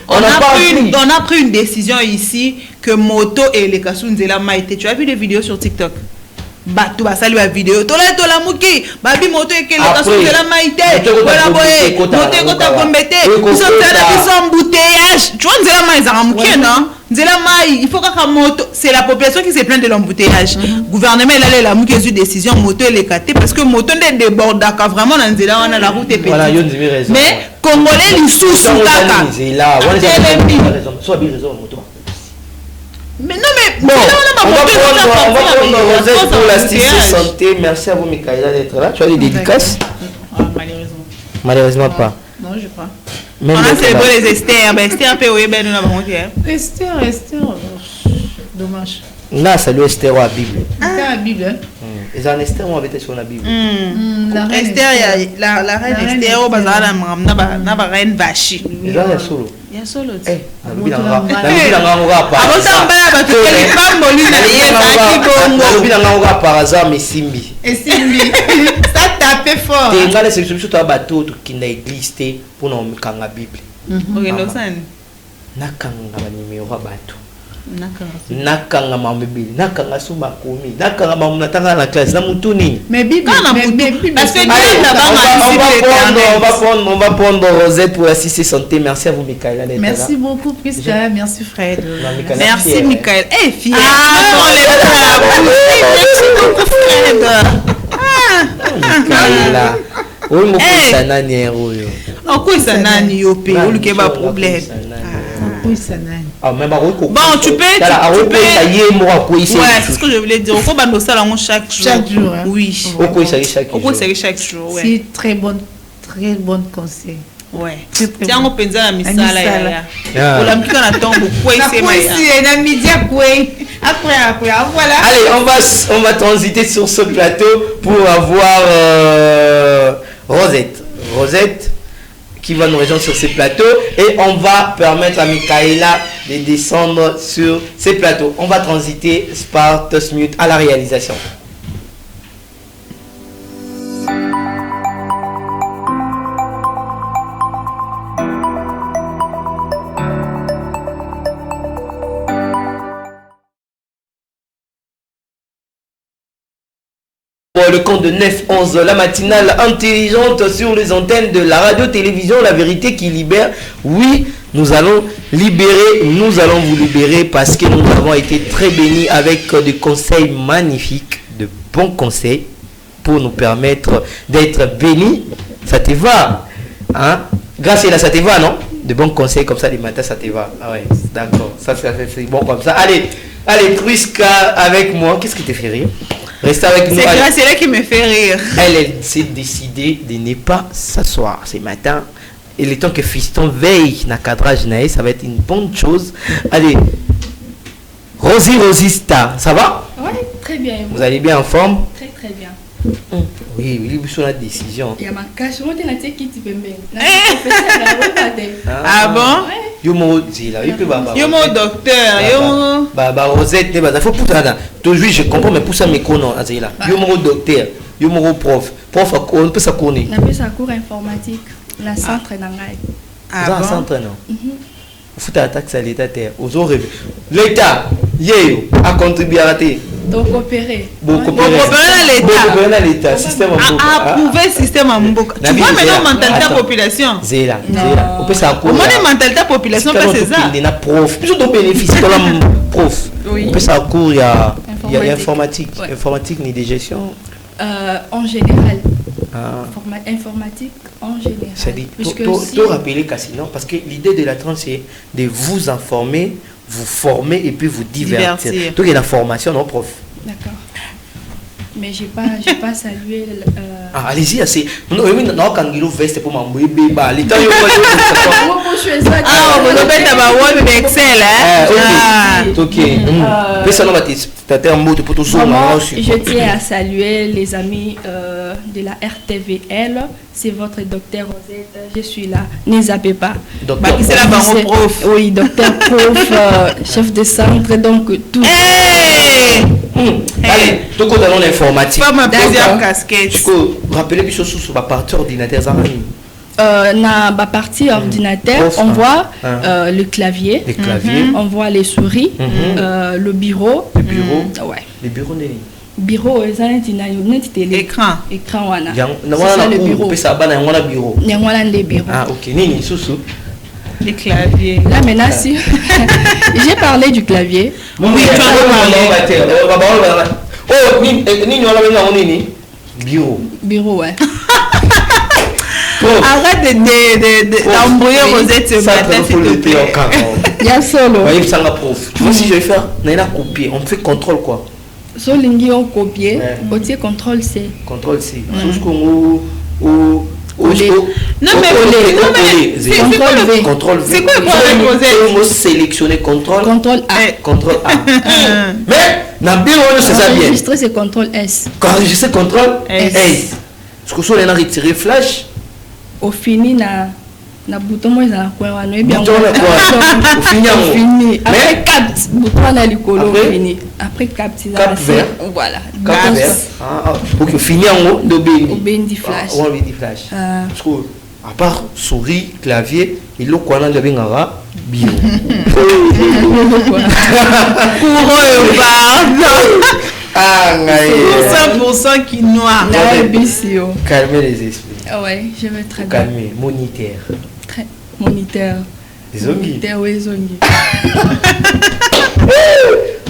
on a pris une décision ici que moto et les Kasunzela Maïté. Tu as vu des vidéos sur TikTok? Tu vas saluer la vidéo. Tola Mouki, Babi moto et les Kasunzela Maïté. Voilà, boy. Moto et Kota Gombete. Ils sont embouteillage. Tu vois, Nzela Maï, ça Mouki, non? Nzela Maï, il faut qu'à moto. C'est la population qui se plaint de l'embouteillage. Gouvernement, il a la Mouki une décision, moto et les KT. Parce que moto ne déborde pas vraiment dans Nzela, on a la route est petite. Voilà, il y a raison. Mais Congolais, ils sous-sous Kaka. Mais non, mais bon, on va prendre Rosette pour l'assistance santé. Merci à vous, Michaela, d'être là. Tu as des dédicaces? Malheureusement pas. Non, je crois. On a célébré les Esther. Esther, Esther. Dommage. Là, c'est le Esther à la Bible. C'est la Bible. Et en Esther, on avait été sur la Bible. La reine Esther, on a la reine Vachi. Il y a solo. Il y a solo. Par hasard, mais Simbi. Ça tapait fort. C'est surtout un bateau qui n'a existé pour nous mettre la Bible. Nakanga numéro bateau. Nakanga mamebili, nakanga sumakomi, nakanga mamunatanga la classe, na mutuni. Mais Bible, parce que on va prendre Rosette pour l'assister santé. Merci à vous, Michaela. Merci beaucoup, Prisca. Merci, Fred. Merci, Michaela. Eh, fier. Merci beaucoup, Fred. Michaela. Non, quoi ça nani yopé, ou le keba problème. Bon, tu peux. Ouais, c'est ce que je voulais dire. Faut bando ça chaque jour. Chaque jour. Oui. Chaque jour. C'est très bon conseil. Ouais. Tiens, on pense à la misala. Pour la musique, on attend beaucoup. C'est la midi après, voilà. Allez, on va transiter sur ce plateau pour avoir Rosette qui va nous rejoindre sur ces plateaux et on va permettre à Michaela de descendre sur ces plateaux. On va transiter par Tosmute à la réalisation. Pour le compte de 9-11, la matinale intelligente sur les antennes de la radio-télévision, la vérité qui libère. Oui, nous allons vous libérer parce que nous avons été très bénis avec des conseils magnifiques, de bons conseils pour nous permettre d'être bénis. Ça te va, hein? Grâce à la ça te va, non? De bons conseils comme ça, les matins, ça te va. Ah ouais, d'accord, ça c'est bon comme ça. Allez, Prisca avec moi. Qu'est-ce qui te fait rire? Restez avec nous. C'est elle qui me fait rire. Elle s'est décidée de ne pas s'asseoir ce matin. Et le temps que Fiston veille na cadrage, ça va être une bonne chose. Allez, Rosista, ça va? Oui, très bien. Vous allez bien en forme? Très bien. Oui, il y a la décision. Il y a ma cache, on est là, qui peut Ah bon? Yo mo zila, yo docteur, yo Rosette, il faut pour ça. Toujours je comprends mais pour ça me connaît azila. Yo mo docteur, yo mo prof on peut ça connaître. On peut ça cours informatique, la centre d'angai. Ah bon? Centre non. Faut attaquer l'État terre. Aux autres l'État, yé a contribué à rater. Donc coopérer. L'État, système approuver système en Mboka. Tu vois maintenant mentalité population. Zéla. On peut ça. Comment les mentalité population pas c'est ça. Il y a prof. Plus de bénéfices comme prof. On peut ça cours il y a informatique, informatique ni de gestion. En général. Informatique en général. C'est-à-dire, tu rappeler Cassino, parce que l'idée de la trans c'est de vous informer, vous former et puis vous divertir. Donc il y a la formation, non, prof. D'accord. Mais j'ai pas salué. Allez-y, assez. Non, quand il veste pour m'embrouiller, les temps je tiens à saluer les amis de la RTVL. C'est votre docteur Rosette. Je suis là. Ne zappez pas. C'est la prof. Oui, docteur prof, chef de centre, donc tout. Allez, tout le monde l'informatique. Pas ma deuxième casquette. Je peux rappeler sur la partie ordinateur. Na partie ordinateur, on voit le clavier, on voit les souris, le bureau. Ouais. Le bureau n'est bureau écran wana. C'est le bureau. Ah ok. Nini sousou. Les claviers. Là maintenant si j'ai parlé du clavier. Oui, tu as parlé. Oh, Nini bureau. Bureau ouais. Arrête d'embrouiller Rosette ce matin s'il te plaît. Il y a solo. Oui, ça la prof. Tu vois si je vais faire, on a copié, on fait contrôle quoi. Solingi on copier, côté contrôle C. Contrôle C. Jusqu'au non mais c'est contrôle V. C'est quoi le Rosette? Sélectionner contrôle A. Contrôle A. Mais dans bureau c'est ça bien. Enregistrer c'est contrôle S. Quand enregistrer contrôle S. Parce que sur les retiré flash. Au fini na bouton moi za quoi wana bien. Au fini. Après cap bouton na likolo fini. Après cap voilà. Cap vert. OK, fini en haut de bendi flash. On bendi flash. Parce que à part souris, clavier, et le quoi na bengara bio. Ah, 100% quinoa. Calmez les esprits. Ouais, je vais très bien. Calmer, moniteur. Très moniteur. Zongi. Zongi.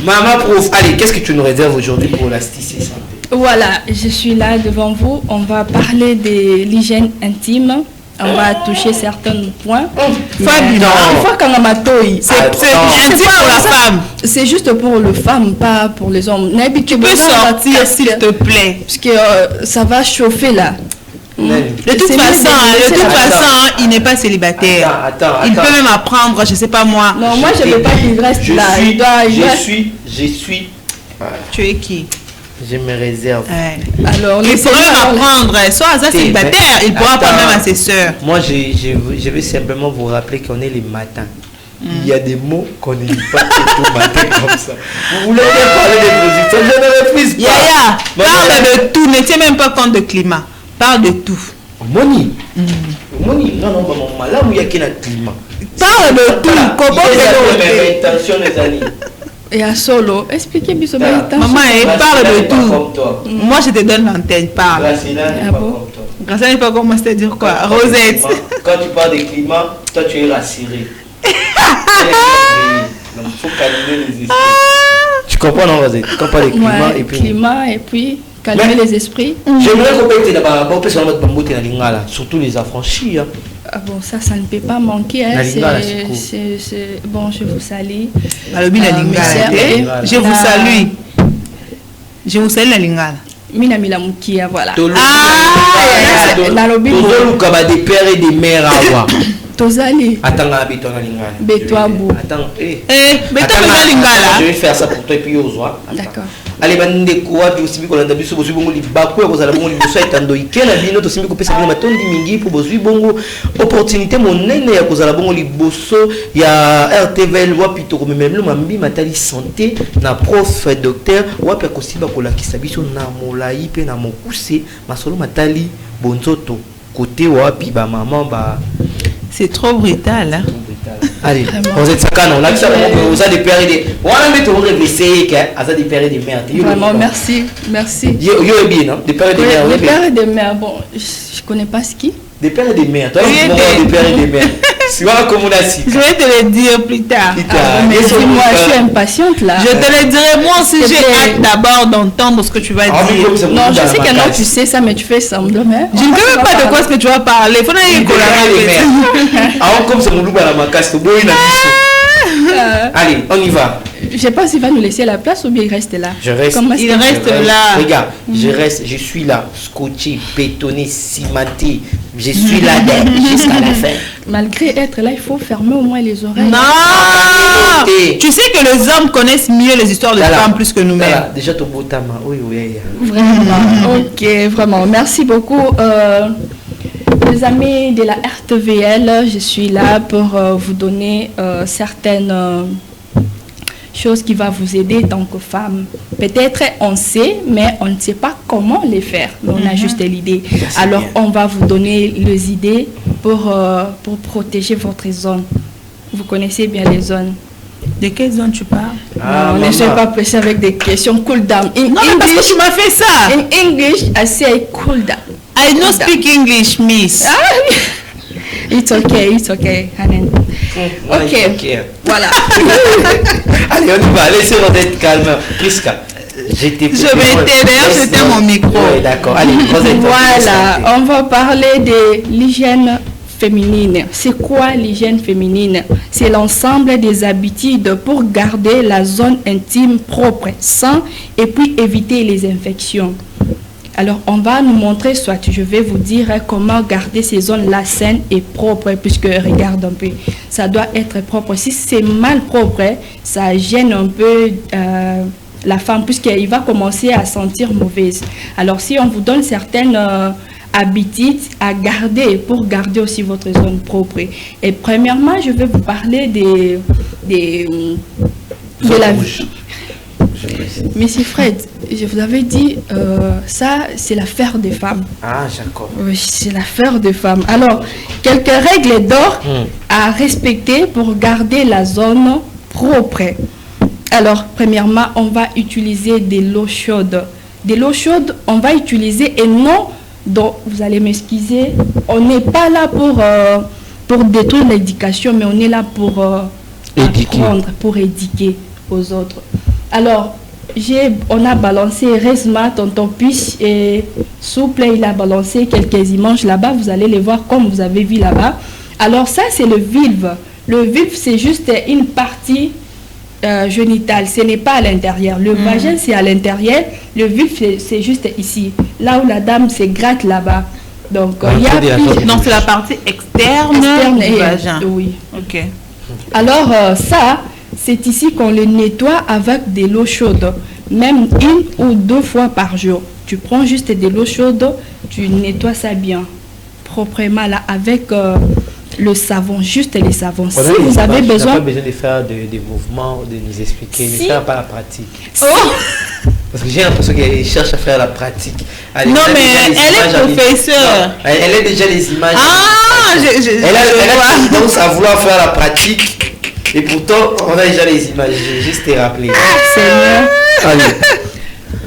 Maman prof, allez, qu'est-ce que tu nous réserves aujourd'hui pour l'Asticé Santé? Voilà, je suis là devant vous. On va parler de l'hygiène intime on va toucher certains points. C'est juste pour la femme, pas pour les hommes. Tu peux sortir s'il te plaît. Parce que ça va chauffer là. De toute façon, il n'est pas célibataire. Il peut même apprendre, je sais pas moi. Non, moi je ne veux pas qu'il reste là. Je suis. Tu es qui? Je me réserve. Alors, il pourrait même apprendre, soit à sa célibataire, il pourra apprendre même à ses sœurs. Moi, je vais simplement vous rappeler qu'on est les matins. Il y a des mots qu'on ne dit pas tout matin comme ça. Vous voulez bien parler des positions, je ne refuse pas. Yaya, parle de tout, ne tiens même pas compte de climat. Parle de tout. Moni. Moni, non, maman, là où il y a qu'un climat. Parle de tout. Comment mes intentions, les amis. Et à solo, expliquez bien. Maman, parle de tout. Moi, je te donne l'antenne, parle. Grâce n'est pas comme moi, c'est-à-dire quoi? Rosette. Quand tu parles de climat, toi, tu es rassuré. Donc, il faut calmer les esprits. Tu comprends, non, Rosette? Quand on parle de climat et puis... climat et puis calmer les esprits. J'aimerais qu'on peut être là-bas, surtout les affranchis. Ah bon, ça ne peut pas manquer. Hein. Bon, je vous salue. Je vous salue. Je vous salue la lingala. Mina mila mukia, voilà. Des pères et des mères à voir. Tozali. Attends, habite en lingala. Betouabou. Attends, lingala. Je vais faire ça pour toi et puis aux oies. D'accord. Allez, bande quoi puis aussi qu'on a d'habitude bosu bongo libaku ya kozala bongo liboso etando ikela bino to simbi kopesa bino matondi mingi pour bosu bongo opportunité monene ya kozala bongo liboso ya RTVL wapi to komemelo mambi matali santé na prof docteur wapi akosiba kolakisa biso na molai pe na mokuse masolo matali bonzoto côté wapi ba maman ba c'est trop brutal hein. Allez, vous êtes sacana, on a vous a des pères et des. On a mis tout le réveillé, à ça des pères et des mères. Vraiment, merci, merci. Yo bien, non? Des pères et des mères. Des pères et des mères, bon, je connais pas ce qui. Des pères et des mères, toi, des pères et des mères. Tu vois comment on a si. Je vais te le dire plus tard. Mais si moi, je suis impatiente là. Je te le dirai moi aussi, j'ai hâte d'abord d'entendre ce que tu vas dire. Non, je sais que non, tu sais ça, mais tu fais semblant. Je ne sais même pas de quoi ce que tu vas parler. Il faut aller comme c'est mon loup à la macasse, allez, on y va. Je sais pas s'il va nous laisser la place ou bien il reste là. Je reste. Il reste là. Regarde, je suis là, scotché, bétonné, cimenté. Je suis là jusqu'à la fin. Malgré être là, il faut fermer au moins les oreilles. Non. Tu sais que les hommes connaissent mieux les histoires de femmes plus que nous-mêmes. Déjà ton beau tama. Oui. Vraiment. Ok, vraiment. Merci beaucoup. Les amis de la RTVL, je suis là pour vous donner certaines choses qui vont vous aider en tant que femme. Peut-être on sait, mais on ne sait pas comment les faire. Mais on a juste l'idée. Alors on va vous donner les idées pour protéger votre zone. Vous connaissez bien les zones. De quelle zone tu parles? On ne s'est pas pressé avec des questions cool down. Non, parce que tu m'as fait ça. In English, I say cool down. I don't speak English, miss. It's okay, Hanen. Ok. Voilà. Allez, on y va. Laissez-moi être calme. Priska, je vais d'ailleurs, c'était mon micro. Oui, d'accord. Allez, voilà, on va parler de l'hygiène féminine. C'est quoi l'hygiène féminine? C'est l'ensemble des habitudes pour garder la zone intime propre, saine et puis éviter les infections. Alors, on va nous montrer, soit je vais vous dire comment garder ces zones-là saines et propres, puisque regarde un peu, ça doit être propre. Si c'est mal propre, ça gêne un peu la femme, puisqu'elle va commencer à sentir mauvaise. Alors, si on vous donne certaines habitudes à garder, pour garder aussi votre zone propre. Et premièrement, je vais vous parler de la vie. Monsieur Fred, je vous avais dit, ça, c'est l'affaire des femmes. Ah, d'accord. Oui, c'est l'affaire des femmes. Alors, quelques règles d'or à respecter pour garder la zone propre. Alors, premièrement, on va utiliser de l'eau chaude. De l'eau chaude, on va utiliser et non, donc, vous allez m'excuser, on n'est pas là pour détruire l'éducation, mais on est là pour apprendre, pour éduquer aux autres. Alors, on a balancé Resma, Tonton Puisse et Souple, il a balancé quelques images là-bas, vous allez les voir comme vous avez vu là-bas. Alors ça c'est le vulve. Le vulve c'est juste une partie génitale, ce n'est pas à l'intérieur. Le vagin c'est à l'intérieur, le vulve c'est juste ici, là où la dame se gratte là-bas. Donc il y a donc c'est la partie externe du vagin. Oui. Ok. Alors ça, c'est ici qu'on le nettoie avec de l'eau chaude, même 1 ou 2 fois par jour. Tu prends juste de l'eau chaude, tu nettoies ça bien, proprement là, avec le savon, juste les savons. Si vous avez besoin... Tu n'as pas besoin de faire des mouvements, de nous expliquer, ne faire pas la pratique. Parce que j'ai l'impression qu'elle cherche à faire la pratique. Non, mais elle est professeure. Elle a déjà les images. Ah, elle a tendance à vouloir faire la pratique. Et pourtant, on a déjà les images. J'ai juste te rappeler. Seigneur.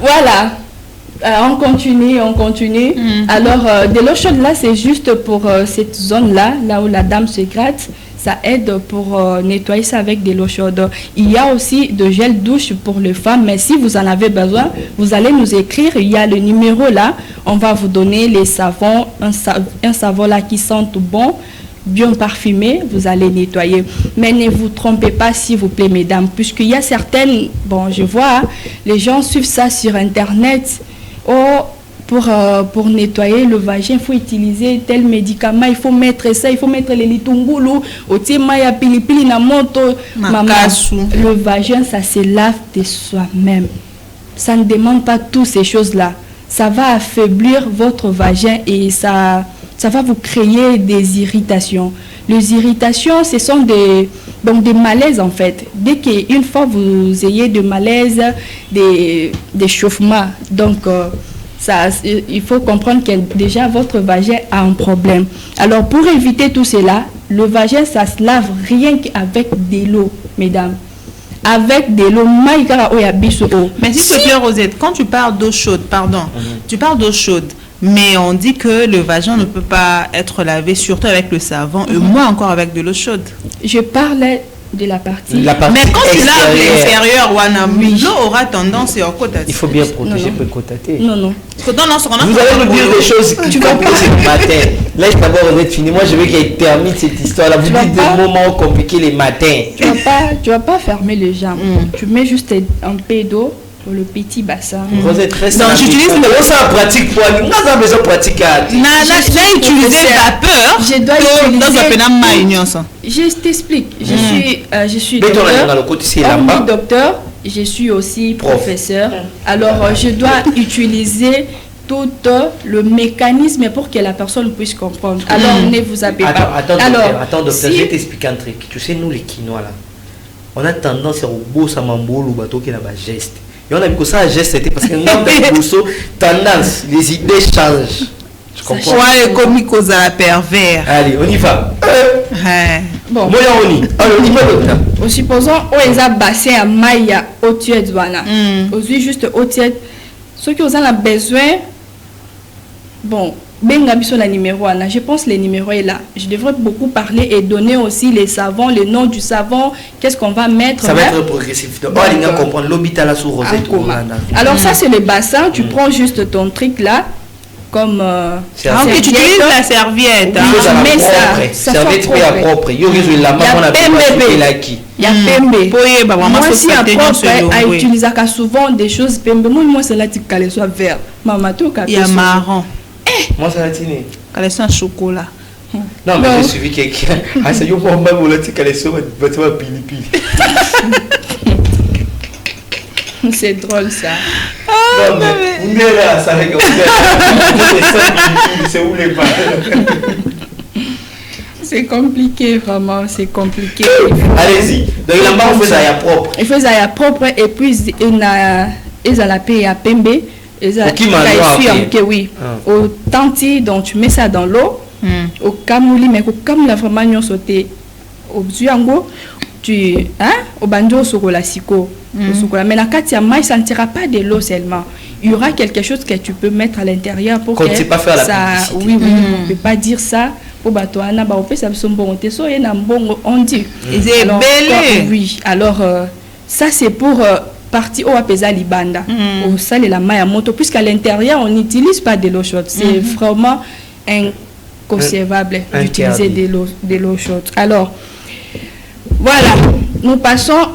Voilà. On continue. Alors, de l'eau chaude là, c'est juste pour cette zone-là, là où la dame se gratte. Ça aide pour nettoyer ça avec de l'eau chaude. Il y a aussi de gel douche pour les femmes, mais si vous en avez besoin, vous allez nous écrire. Il y a le numéro là. On va vous donner les savons, un savon là qui sent tout bon, bien parfumé. Vous allez nettoyer. Mais ne vous trompez pas, s'il vous plaît, mesdames, puisqu'il y a certaines, bon, je vois, les gens suivent ça sur Internet. Oh, pour nettoyer le vagin, il faut utiliser tel médicament, il faut mettre ça, il faut mettre les litungulu, le vagin, ça se lave de soi-même. Ça ne demande pas toutes ces choses-là. Ça va affaiblir votre vagin et ça va vous créer des irritations. Les irritations, ce sont des malaises en fait. Dès qu'une fois vous ayez des malaises, des chauffements, donc il faut comprendre que déjà votre vagin a un problème. Alors pour éviter tout cela, le vagin ça se lave rien qu'avec de l'eau, mesdames. Avec de l'eau. Mais s'il te plaît Rosette, quand tu parles d'eau chaude, tu parles d'eau chaude, mais on dit que le vagin ne peut pas être lavé surtout avec le savon et moins encore avec de l'eau chaude. Je parlais de la partie. Mais quand tu laves l'extérieur, l'eau aura tendance à côté. Il faut bien protéger pour côté. Non. Vous allez me dire des choses que tu comprends ce matin. Laisse d'abord Honnête finir. Moi, je veux qu'elle termine cette histoire-là. Vous dites des moments compliqués les matins. Tu vas pas fermer les jambes. Tu mets juste un peu d'eau pour le petit bassin. Rosette, reste. Non, j'utilise le pratique pour nous. On a besoin de pratique. J'ai utilisé vapeur. Je dois utiliser. Je t'explique. Je suis docteur. Je suis aussi professeur. Alors, je dois utiliser tout le mécanisme pour que la personne puisse comprendre. Alors, ne vous appelez pas. Attends, docteur, je vais t'expliquer un truc. Tu sais, nous, les Quinois, là, on a tendance à beau samambo, le bateau qui a un geste. Et on a vu que ça, un geste, c'était parce que nous, tendance, les idées changent. Tu comprends? Ouais, les comiques aux pervers. Allez, on y va. Bon. Moi, on y va, docteur. Supposons que les bassin à maille au tiède, voilà. Aujourd'hui, juste au tiède. Ceux qui ont besoin, bon, je pense que le numéro est là. Je devrais beaucoup parler et donner aussi les savons, le nom du savon, qu'est-ce qu'on va mettre. Ça va être progressif. Donc, on va comprendre l'hôpital sous Rosette. Alors ça, c'est le bassin. Tu prends juste ton truc là. Comme tu utilises la serviette. Mais ça serviette propre. Il y a pembe. Moi aussi à utiliser souvent des choses pembe. Moi c'est là que soit vert. Maman tout il y a marron. Moi ça latine. Qu'elle soit chocolat. Non mais j'ai suivi quelqu'un. Ah c'est yo pour même on l'a dit qu'elle soit pili. C'est drôle ça. Non, mais vous n'êtes là, ça regarde. C'est où les balles? C'est compliqué, vraiment, c'est compliqué. Allez-y. Donc là-bas, on fait ça à propre. Il fait ça à propre et puis il a la paix à pembe. Oui. Au tanti, donc tu mets ça dans l'eau. Au camouli, mais au camouli, vraiment, sauté. Au zuango, au banjo, au la siko. Mais la katia maïs, ça ne tirera pas de l'eau seulement. Il y aura quelque chose que tu peux mettre à l'intérieur pour que pas faire ça. Oui, on ne peut pas dire ça. Pour Batoana, on peut ça on dit. Oui. Alors ça c'est pour partie au apesa libanda au sale la maille à moto, puisqu'à l'intérieur on n'utilise pas de l'eau chaude. C'est vraiment inconcevable d'utiliser de l'eau chaude. Alors voilà, nous passons,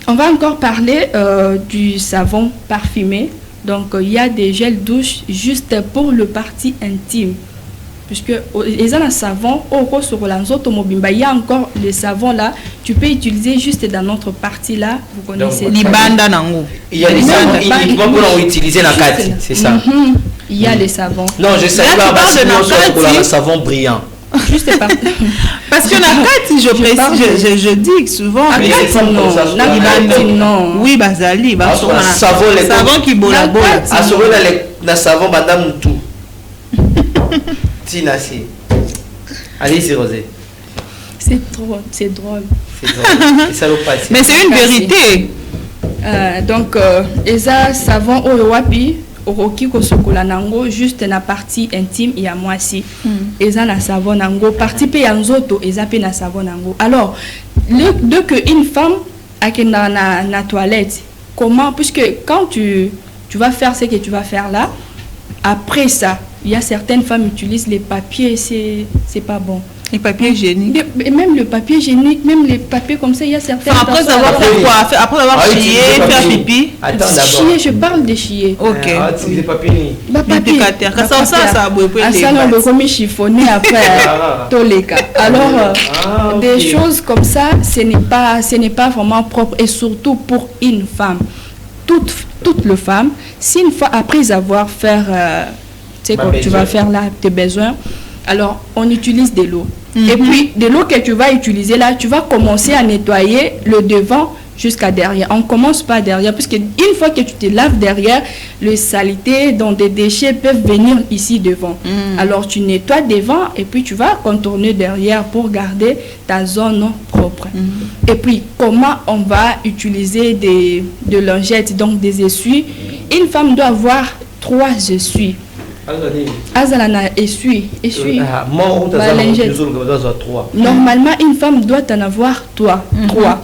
on va encore parler du savon parfumé. Donc il y a des gels douche juste pour le parti intime, puisque les un savon au sur il y a encore le savon là, tu peux utiliser juste dans notre partie là, vous connaissez. Il y a des savons pour utiliser la carte, c'est ça. Il y a les savons. Non, je sais pas pour le savon brillant. Juste parce que la carte, je dis souvent non. Oui, bazali, savon qui bola bola. À sauver le savon madame tout. Tina si. Allez, c'est Rosé. C'est drôle. C'est ça le passé. Mais c'est une vérité. Donc eza savon au wapi okoki kosokola nango juste na partie intime ya mwasi eza na savon nango partie pe ya nzoto eza pe na savon nango. Alors dès que une femme akenda na toilette, comment, puisque quand tu vas faire ce que tu vas faire là, après ça il y a certaines femmes utilisent les papiers, c'est pas bon. Les papiers hygiéniques. Et même le papier hygiénique, même les papiers comme ça, il y a certaines après avoir fait quoi? Après avoir chié, faire pipi. Attends d'abord. Chier, je parle de chier. Ok. C'est des papiers. Papier. Ça a beaucoup été. Ça, on peut chiffonner après tous les cas. Alors, des choses comme ça, ce n'est pas vraiment propre, et surtout pour une femme. Toute le femme, si une fois après avoir fait, tu sais quoi tu vas faire là, tes besoins, alors on utilise de l'eau. Et puis, de l'eau que tu vas utiliser là, tu vas commencer à nettoyer le devant jusqu'à derrière. On commence pas derrière, parce qu'une fois que tu te laves derrière, les saletés, donc des déchets peuvent venir ici devant. Alors, tu nettoies devant et puis tu vas contourner derrière pour garder ta zone propre. Et puis, comment on va utiliser de lingettes, donc des essuies? Une femme doit avoir 3 essuies. Azalana essuie. Normalement, une femme doit en avoir 3. 3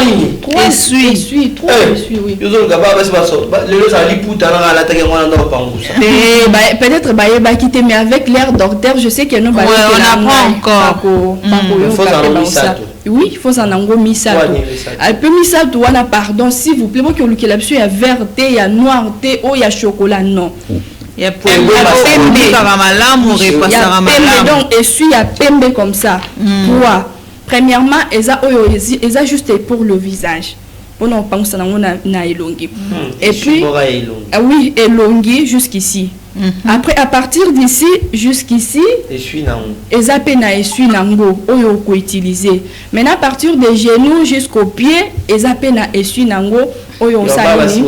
lignes. Essuie. 3 essuie, oui. Peut-être quitter, mais avec l'air docteur, je sais que nous on apprend encore. Oui, il faut en ango misato. Elle peut misato, pardon, s'il vous plaît, vous que le lapsu est vert, il y a noir, il y a chocolat, non. Il y a pembe donc essuie à pembe comme ça. Trois. Premièrement, eza juste pour le visage. On pense na elongi. Et puis oui, elongi jusqu'ici. Après, à partir d'ici jusqu'ici, eza pena essuie nango oyo ko utiliser. Maintenant à partir des genoux jusqu'aux pieds, eza pena essuie nango oyo salini.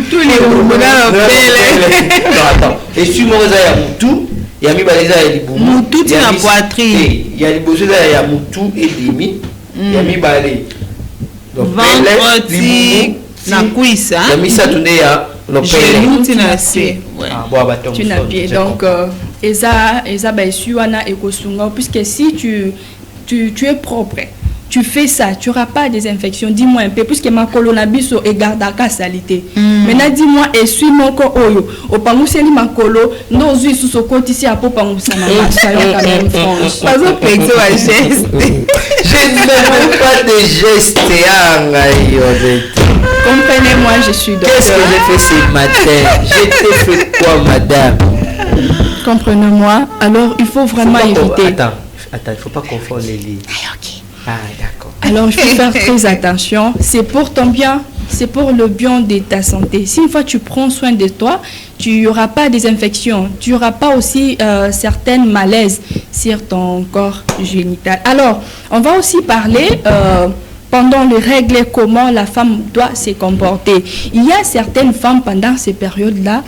Tous les attends, essuie moi eza ya mutu, ya mi baleza ya libumu. Mutu na poitrine. Ya liboso ya mutu et demi. Ya mi balé. Donc ventre na cuisse, hein. Ya mi ça tourner ya tu n'as pied. Donc eza ba essuie wana ekosunga, puisque si tu es propre, tu fais ça, tu n'auras pas des infections. Dis-moi un peu, puisque ma colonabiso est gardaka salité. Maintenant, dis-moi, essuie mon corps oyo. Au panguseli ma colo, nos yeux sous ce côté ici à Popangusana. Pas au pexo à geste. Je ne fais pas de gestes. Comprenez-moi, je suis docteur. Qu'est-ce que j'ai fait ce matin? J'ai fait quoi, madame? Comprenez-moi. Alors, il faut vraiment éviter. Attends, il ne faut pas confondre les lits. Ah, d'accord. Alors, il faut faire très attention. C'est pour ton bien, c'est pour le bien de ta santé. Si une fois tu prends soin de toi, tu n'auras pas des infections, tu n'auras pas aussi certaines malaises sur ton corps génital. Alors, on va aussi parler pendant les règles, comment la femme doit se comporter. Il y a certaines femmes pendant ces périodes-là,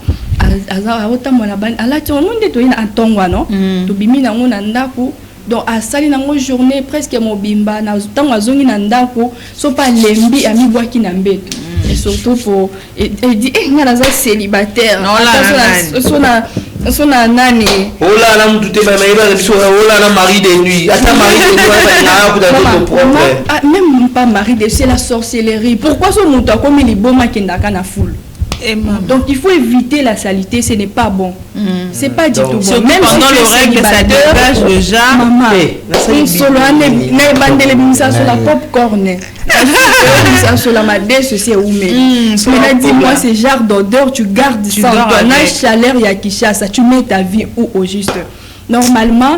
donc à sali nango journée presque mobimba na tango azongi na ndako so pas lembi ami boaki na mbeto, et surtout pour dit ngana za célibataire son nani. Oh là là, tout est même oh là là, mari de nuit. Attends, mari de nuit, même pas mari de, c'est la sorcellerie. Pourquoi ce mouton comme il est bon qui n'a qu'à la foule? Donc il faut éviter la salité, ce n'est pas bon. C'est pas du tout bon. Même pendant le règle, ça dégage le genre. Maman, une solo année, n'a pas de sur la popcorn. Ça sur la madé, c'est où mais dis-moi ce genre d'odeur, tu gardes ça. Dans la chaleur, il y a qui chasse, tu mets ta vie où au juste. Normalement,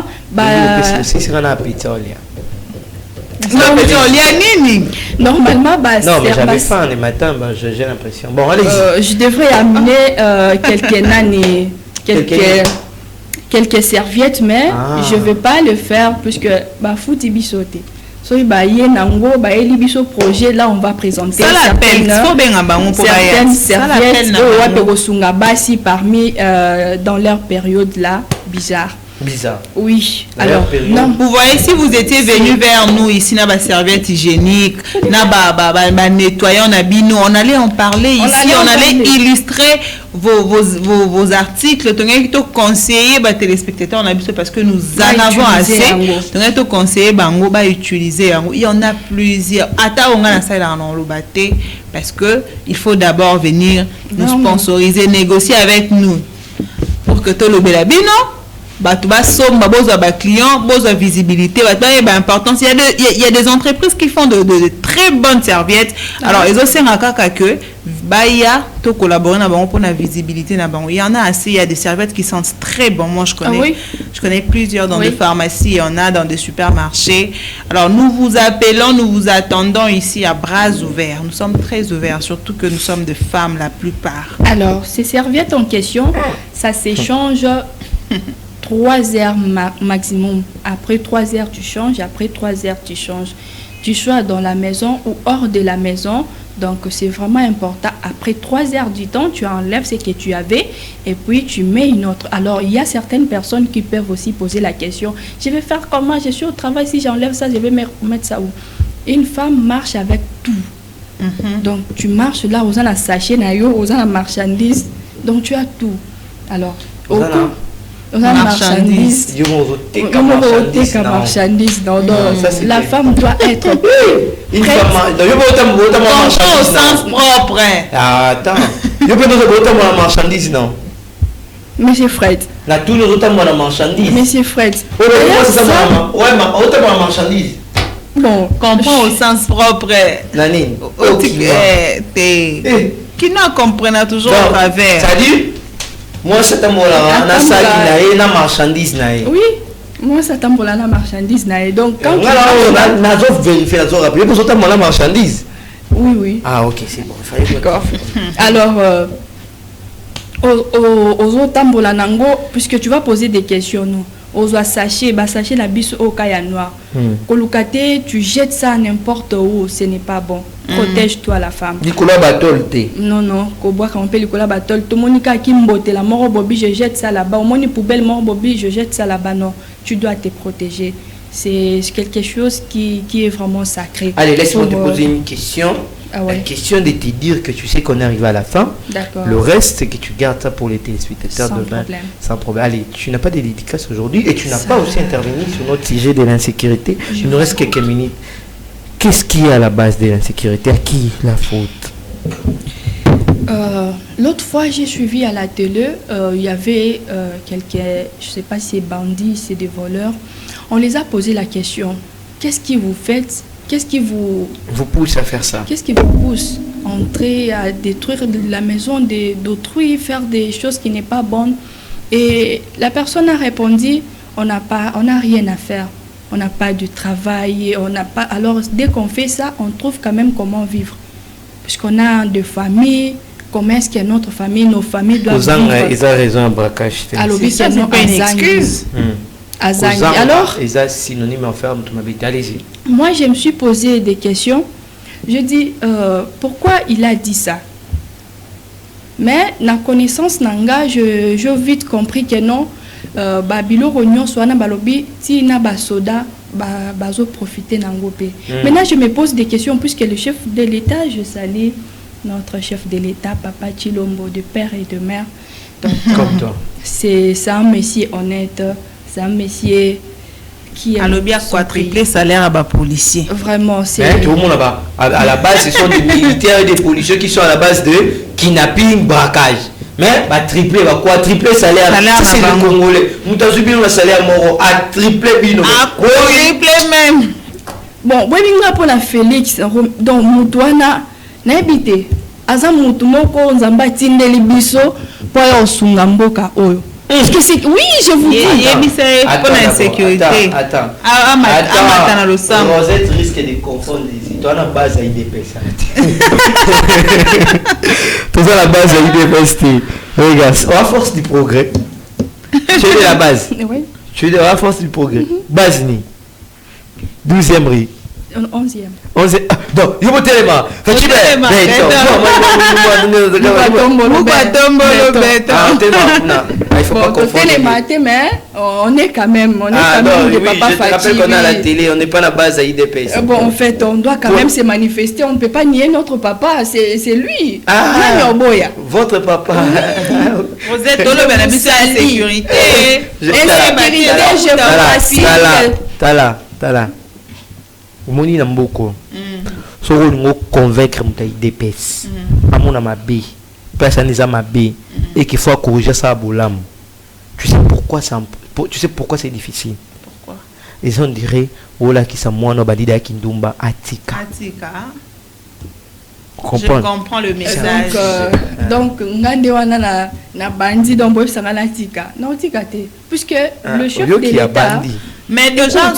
c'est sur un appétit. Normalement, non, mais j'avais faim le matin, j'ai l'impression. Bon, allez. Je devrais amener quelques serviettes, mais je ne vais pas le faire puisque fouti bisoté. So il y a projet là on va présenter certaines serviettes parmi dans leur période là bizarre. Oui. Alors, non. Vous voyez, si vous étiez venu vers nous ici, na serviette hygiénique, na nettoyant, on allait en parler ici, on allait illustrer vos articles, on a conseillé les téléspectateurs, parce que nous en avons assez. On a conseillé bango ba utiliser. Il y en a plusieurs. Ata on a ça parce que il faut d'abord venir nous sponsoriser, négocier avec nous pour que tout le belabino. Client, visibilité, importance. Il y a des entreprises qui font de très bonnes serviettes. Alors, ils ont que to collaborer pour la visibilité. Il y en a assez, il y a des serviettes qui sentent très bon. Moi, je connais plusieurs dans des pharmacies, il y en a dans des supermarchés. Alors, nous vous appelons, nous vous attendons ici à bras ouverts. Nous sommes très ouverts, surtout que nous sommes des femmes la plupart. Alors, ces serviettes en question, ça s'échange 3 heures maximum. Après 3 heures, tu changes. Après 3 heures, tu changes. Tu sois dans la maison ou hors de la maison. Donc, c'est vraiment important. Après 3 heures du temps, tu enlèves ce que tu avais et puis tu mets une autre. Alors, il y a certaines personnes qui peuvent aussi poser la question. Je vais faire comment? Je suis au travail. Si j'enlève ça, je vais mettre ça où? Une femme marche avec tout. Donc, tu marches là, aux la sachet, aux la marchandise. Donc, tu as tout. Alors, marchandise. La femme doit être au sens propre. Attends. Je peux la marchandise, non? Monsieur Fred. La tout nous autant la marchandise. Monsieur Fred. La marchandise. Bon, comprends au sens propre. Nanine. Qui n'a compris toujours au travers. C'est-à-dire moi, c'est un marchandise. Oui, moi, c'est un marchandise. Donc, quand tu la marchandise. Oui. Ah, ok, c'est bon. D'accord. Alors, aux autres, puisque tu vas poser des questions, nous. Aux sachets, sachet la bise au kaya noir. Kolukate, tu jettes ça n'importe où, ce n'est pas bon. Protège-toi la femme. Nicolas Batol, Non, Koboa, on peut Nicolas Batol. Tout le monde qui m'botte la mort bobi, je jette ça là-bas. Au moins, poubelle mort bobi, je jette ça là-bas. Non, tu dois te protéger. C'est quelque chose qui est vraiment sacré. Allez, laisse-moi te poser une question. La question de te dire que tu sais qu'on est arrivé à la fin. D'accord. Le reste, c'est que tu gardes ça pour les téléspectateurs demain. Sans problème. Allez, tu n'as pas de dédicace aujourd'hui et tu n'as pas aussi intervenu sur notre sujet de l'insécurité. Il nous reste quelques minutes. Qu'est-ce qui est à la base de l'insécurité? À qui la faute? L'autre fois, j'ai suivi à la télé, il y avait quelques, je ne sais pas si c'est bandits, c'est des voleurs. On les a posé la question, qu'est-ce que vous faites? Qu'est-ce qui vous pousse à faire ça? Qu'est-ce qui vous pousse à entrer, à détruire la maison d'autrui, faire des choses qui n'est pas bonnes? Et la personne a répondu, on n'a rien à faire. On n'a pas de travail, on n'a pas. Alors, dès qu'on fait ça, on trouve quand même comment vivre. Puisqu'on a des familles, comment est-ce que notre famille, nos familles doivent vivre. Ils ont raison, braquage. Alors, ça, c'est pas une excuse. Alors, ils ont synonyme en ferme, tu m'avais dit, allez-y. Moi, je me suis posé des questions. Je dis, pourquoi il a dit ça? Mais, la connaissance nanga, j'ai vite compris que non. Babilo Rognon soit na balobi ti na basoda bazo profiter nangopé. Maintenant je me pose des questions puisque le chef de l'État, je salue notre chef de l'État Papa Chilombo de père et de mère. Comme toi. C'est un monsieur honnête, c'est un monsieur qui a le bien quadruplé salaire à bas policiers. Vraiment, c'est... Tout le monde là-bas. À la base, ce sont des militaires et des policiers qui sont à la base de kidnapping, braquage. Mais triplé, quadruplé salaire. C'est le Congolais. Nous avons subi le salaire moro à triplé bino. À quadruplé même. Bon, oui, pour la Félix, donc Moutouana, n'habite. Aza Moutoumoko, Nzamba Tindeli Biso, pour Osungamboka Oyo. Parce que c'est... Oui, je vous dis. Il y a pour l'insécurité. Attends. Rosette risque de confondre les toi la base à IDPS. Tout ça la base à IDPS. Regarde, à force du progrès. Tu es de la base. Oui. Tu es de la force du progrès. Base ni. 12e riz. 11e. Donc, il faut tellement. Il faut pas confondre. Mais on est quand même des papas fatigués. Je te rappelle qu'on a la télé, on n'est pas la base à IDPS. Bon, en fait, on doit quand même se manifester. On ne peut pas nier notre papa. C'est lui. Votre papa. Vous êtes dans le bénéfice de la sécurité. Insécurité, je vous rassure. Tala. Moni na mboko. So on convaincre muta IDPS. Amona mabe. Personne n'est mabe et qu'il faut corriger ça à Boulam. Tu sais pourquoi c'est difficile? Pourquoi? Les gens diraient ola qui sa mono badida kindumba atika. Je comprends le message. Donc ngande wana na bandi donc boy sangala tika. Non tika te puisque le chef de l'État. Mais déjà,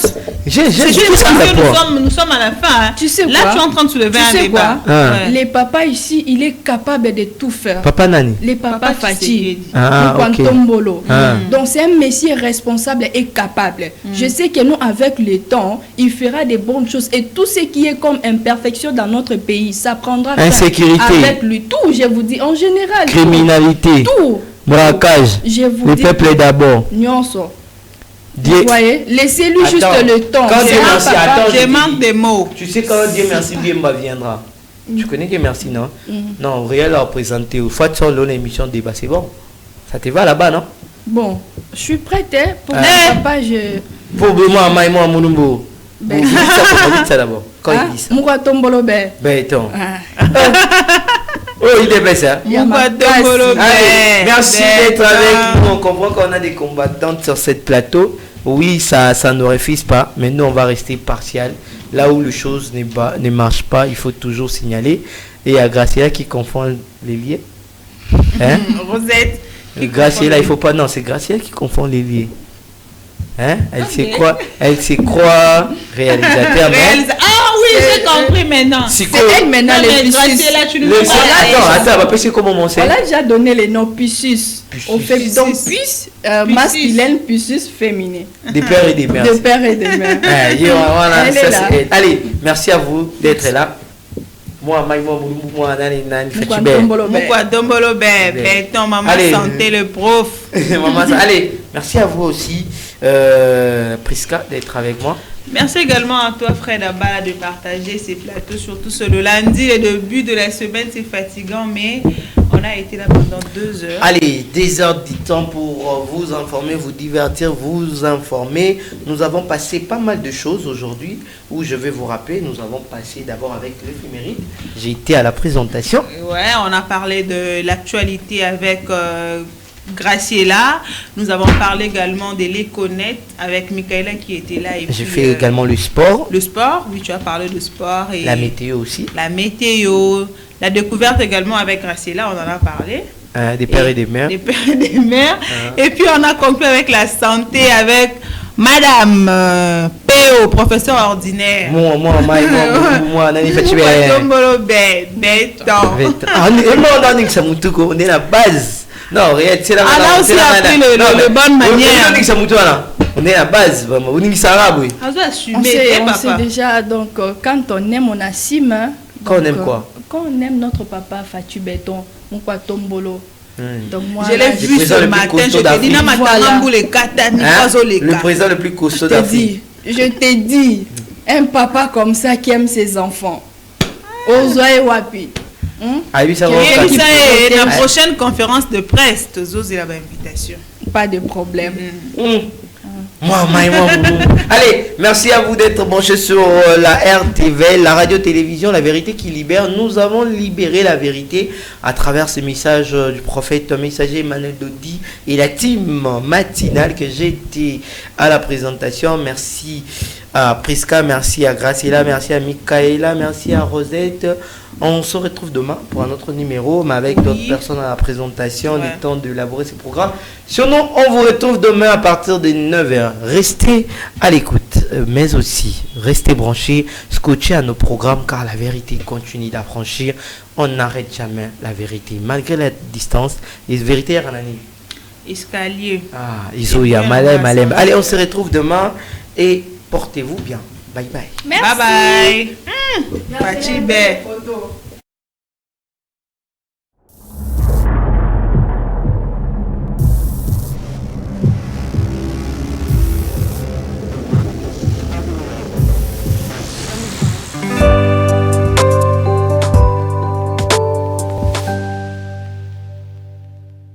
nous sommes à la fin. Hein. Tu sais là, quoi? tu es en train de soulever un débat. Les papas ici, il est capable de tout faire. Papa Nani? Les papas Fati. Okay. Donc c'est un monsieur responsable et capable. Je sais que nous, avec le temps, il fera des bonnes choses. Et tout ce qui est comme imperfection dans notre pays, ça prendra insécurité. Avec lui. Tout, je vous dis, en général. Criminalité. Tout. Braquage. Le peuple d'abord. Nyonso. Vous voyez, laissez-lui juste le temps. Je manque des mots. Tu sais quand Dieu merci, Biemba viendra. Tu connais que merci, non? Non, Réel a représenté. Au fait, sur l'émission de débat, c'est bon. Ça te va là-bas, non? Bon, je suis prête pour mon papa. Pour moi, Maïmo, Mounumbo. Vous dites ça d'abord. Quand il dit ça. Mouka Tombolo, Béton. Oh, il est bien ça. Merci d'être avec nous. On comprend qu'on a des combattantes sur cette plateau. Oui, ça ne refuse pas, mais nous, on va rester partial. Là où les choses ne marchent pas, il faut toujours signaler. Et à Graciela qui confond les liens. Hein? Rosette. Graciela, il faut pas. Non, c'est Graciela qui confond les liens. Hein? Elle sait quoi réalisateur. Ah oui, j'ai compris maintenant. C'est elle maintenant les Pissus. Attends, comment mon on a déjà donné les noms Pissus. On fait donc Pis masculin, Pissus féminin. Des pères et des mères. Des pères et des mères. Allez, merci à vous d'être là. Moi, maman santé le prof. Allez, merci à vous aussi, Prisca, d'être avec moi. Merci également à toi, Fred Abala, de partager ces plateaux, surtout ce le lundi. Le début de la semaine, c'est fatigant, mais on a été là pendant 2 heures. Allez, 2 heures du temps pour vous informer, vous divertir, vous informer. Nous avons passé pas mal de choses aujourd'hui, où je vais vous rappeler, nous avons passé d'abord avec l'éphéméride. J'ai été à la présentation. Ouais, on a parlé de l'actualité avec... Graciela, nous avons parlé également de l'Econet avec Michaela qui était là. J'ai fait également le sport. Le sport, oui, tu as parlé de sport. Et la météo aussi. La météo, la découverte également avec Graciela, on en a parlé. Des pères et des mères. Des pères et des mères. Et puis on a conclu avec la santé avec Madame P.O., professeur ordinaire. Moi, Nani Fatibé. On est la base. Non, c'est la là aussi appris le bonne manière. On est à la base, vraiment. On sait déjà, donc, quand on aime, on assume. Quand on aime quoi? Quand on aime notre papa Fatou Béton, Moukwa Tombolo. Donc moi, je l'ai vu ce matin, je te dis, le président le plus costaud d'Afrique. Je te dis, un papa comme ça qui aime ses enfants. Ozoe Wapi. Ah oui, ça va. La prochaine conférence de presse, Zozi la invitation. Pas de problème. Moi. Allez, merci à vous d'être branchés sur la RTV, la radio-télévision, la vérité qui libère. Nous avons libéré la vérité à travers ce message du prophète messager Emmanuel Dodi et la team matinale que j'ai été à la présentation. Merci à Prisca, merci à Graciela, merci à Michaela, merci à Rosette. On se retrouve demain pour un autre numéro, mais avec d'autres personnes à la présentation, le temps d'élaborer ce programme. Sinon, on vous retrouve demain à partir de 9h. Restez à l'écoute, mais aussi restez branchés, scotchés à nos programmes, car la vérité continue d'affranchir. On n'arrête jamais la vérité, malgré la distance. Les vérités, escalier. Isoya, malem. Allez, on se retrouve demain et portez-vous bien. Bye bye. Merci. Bye bye.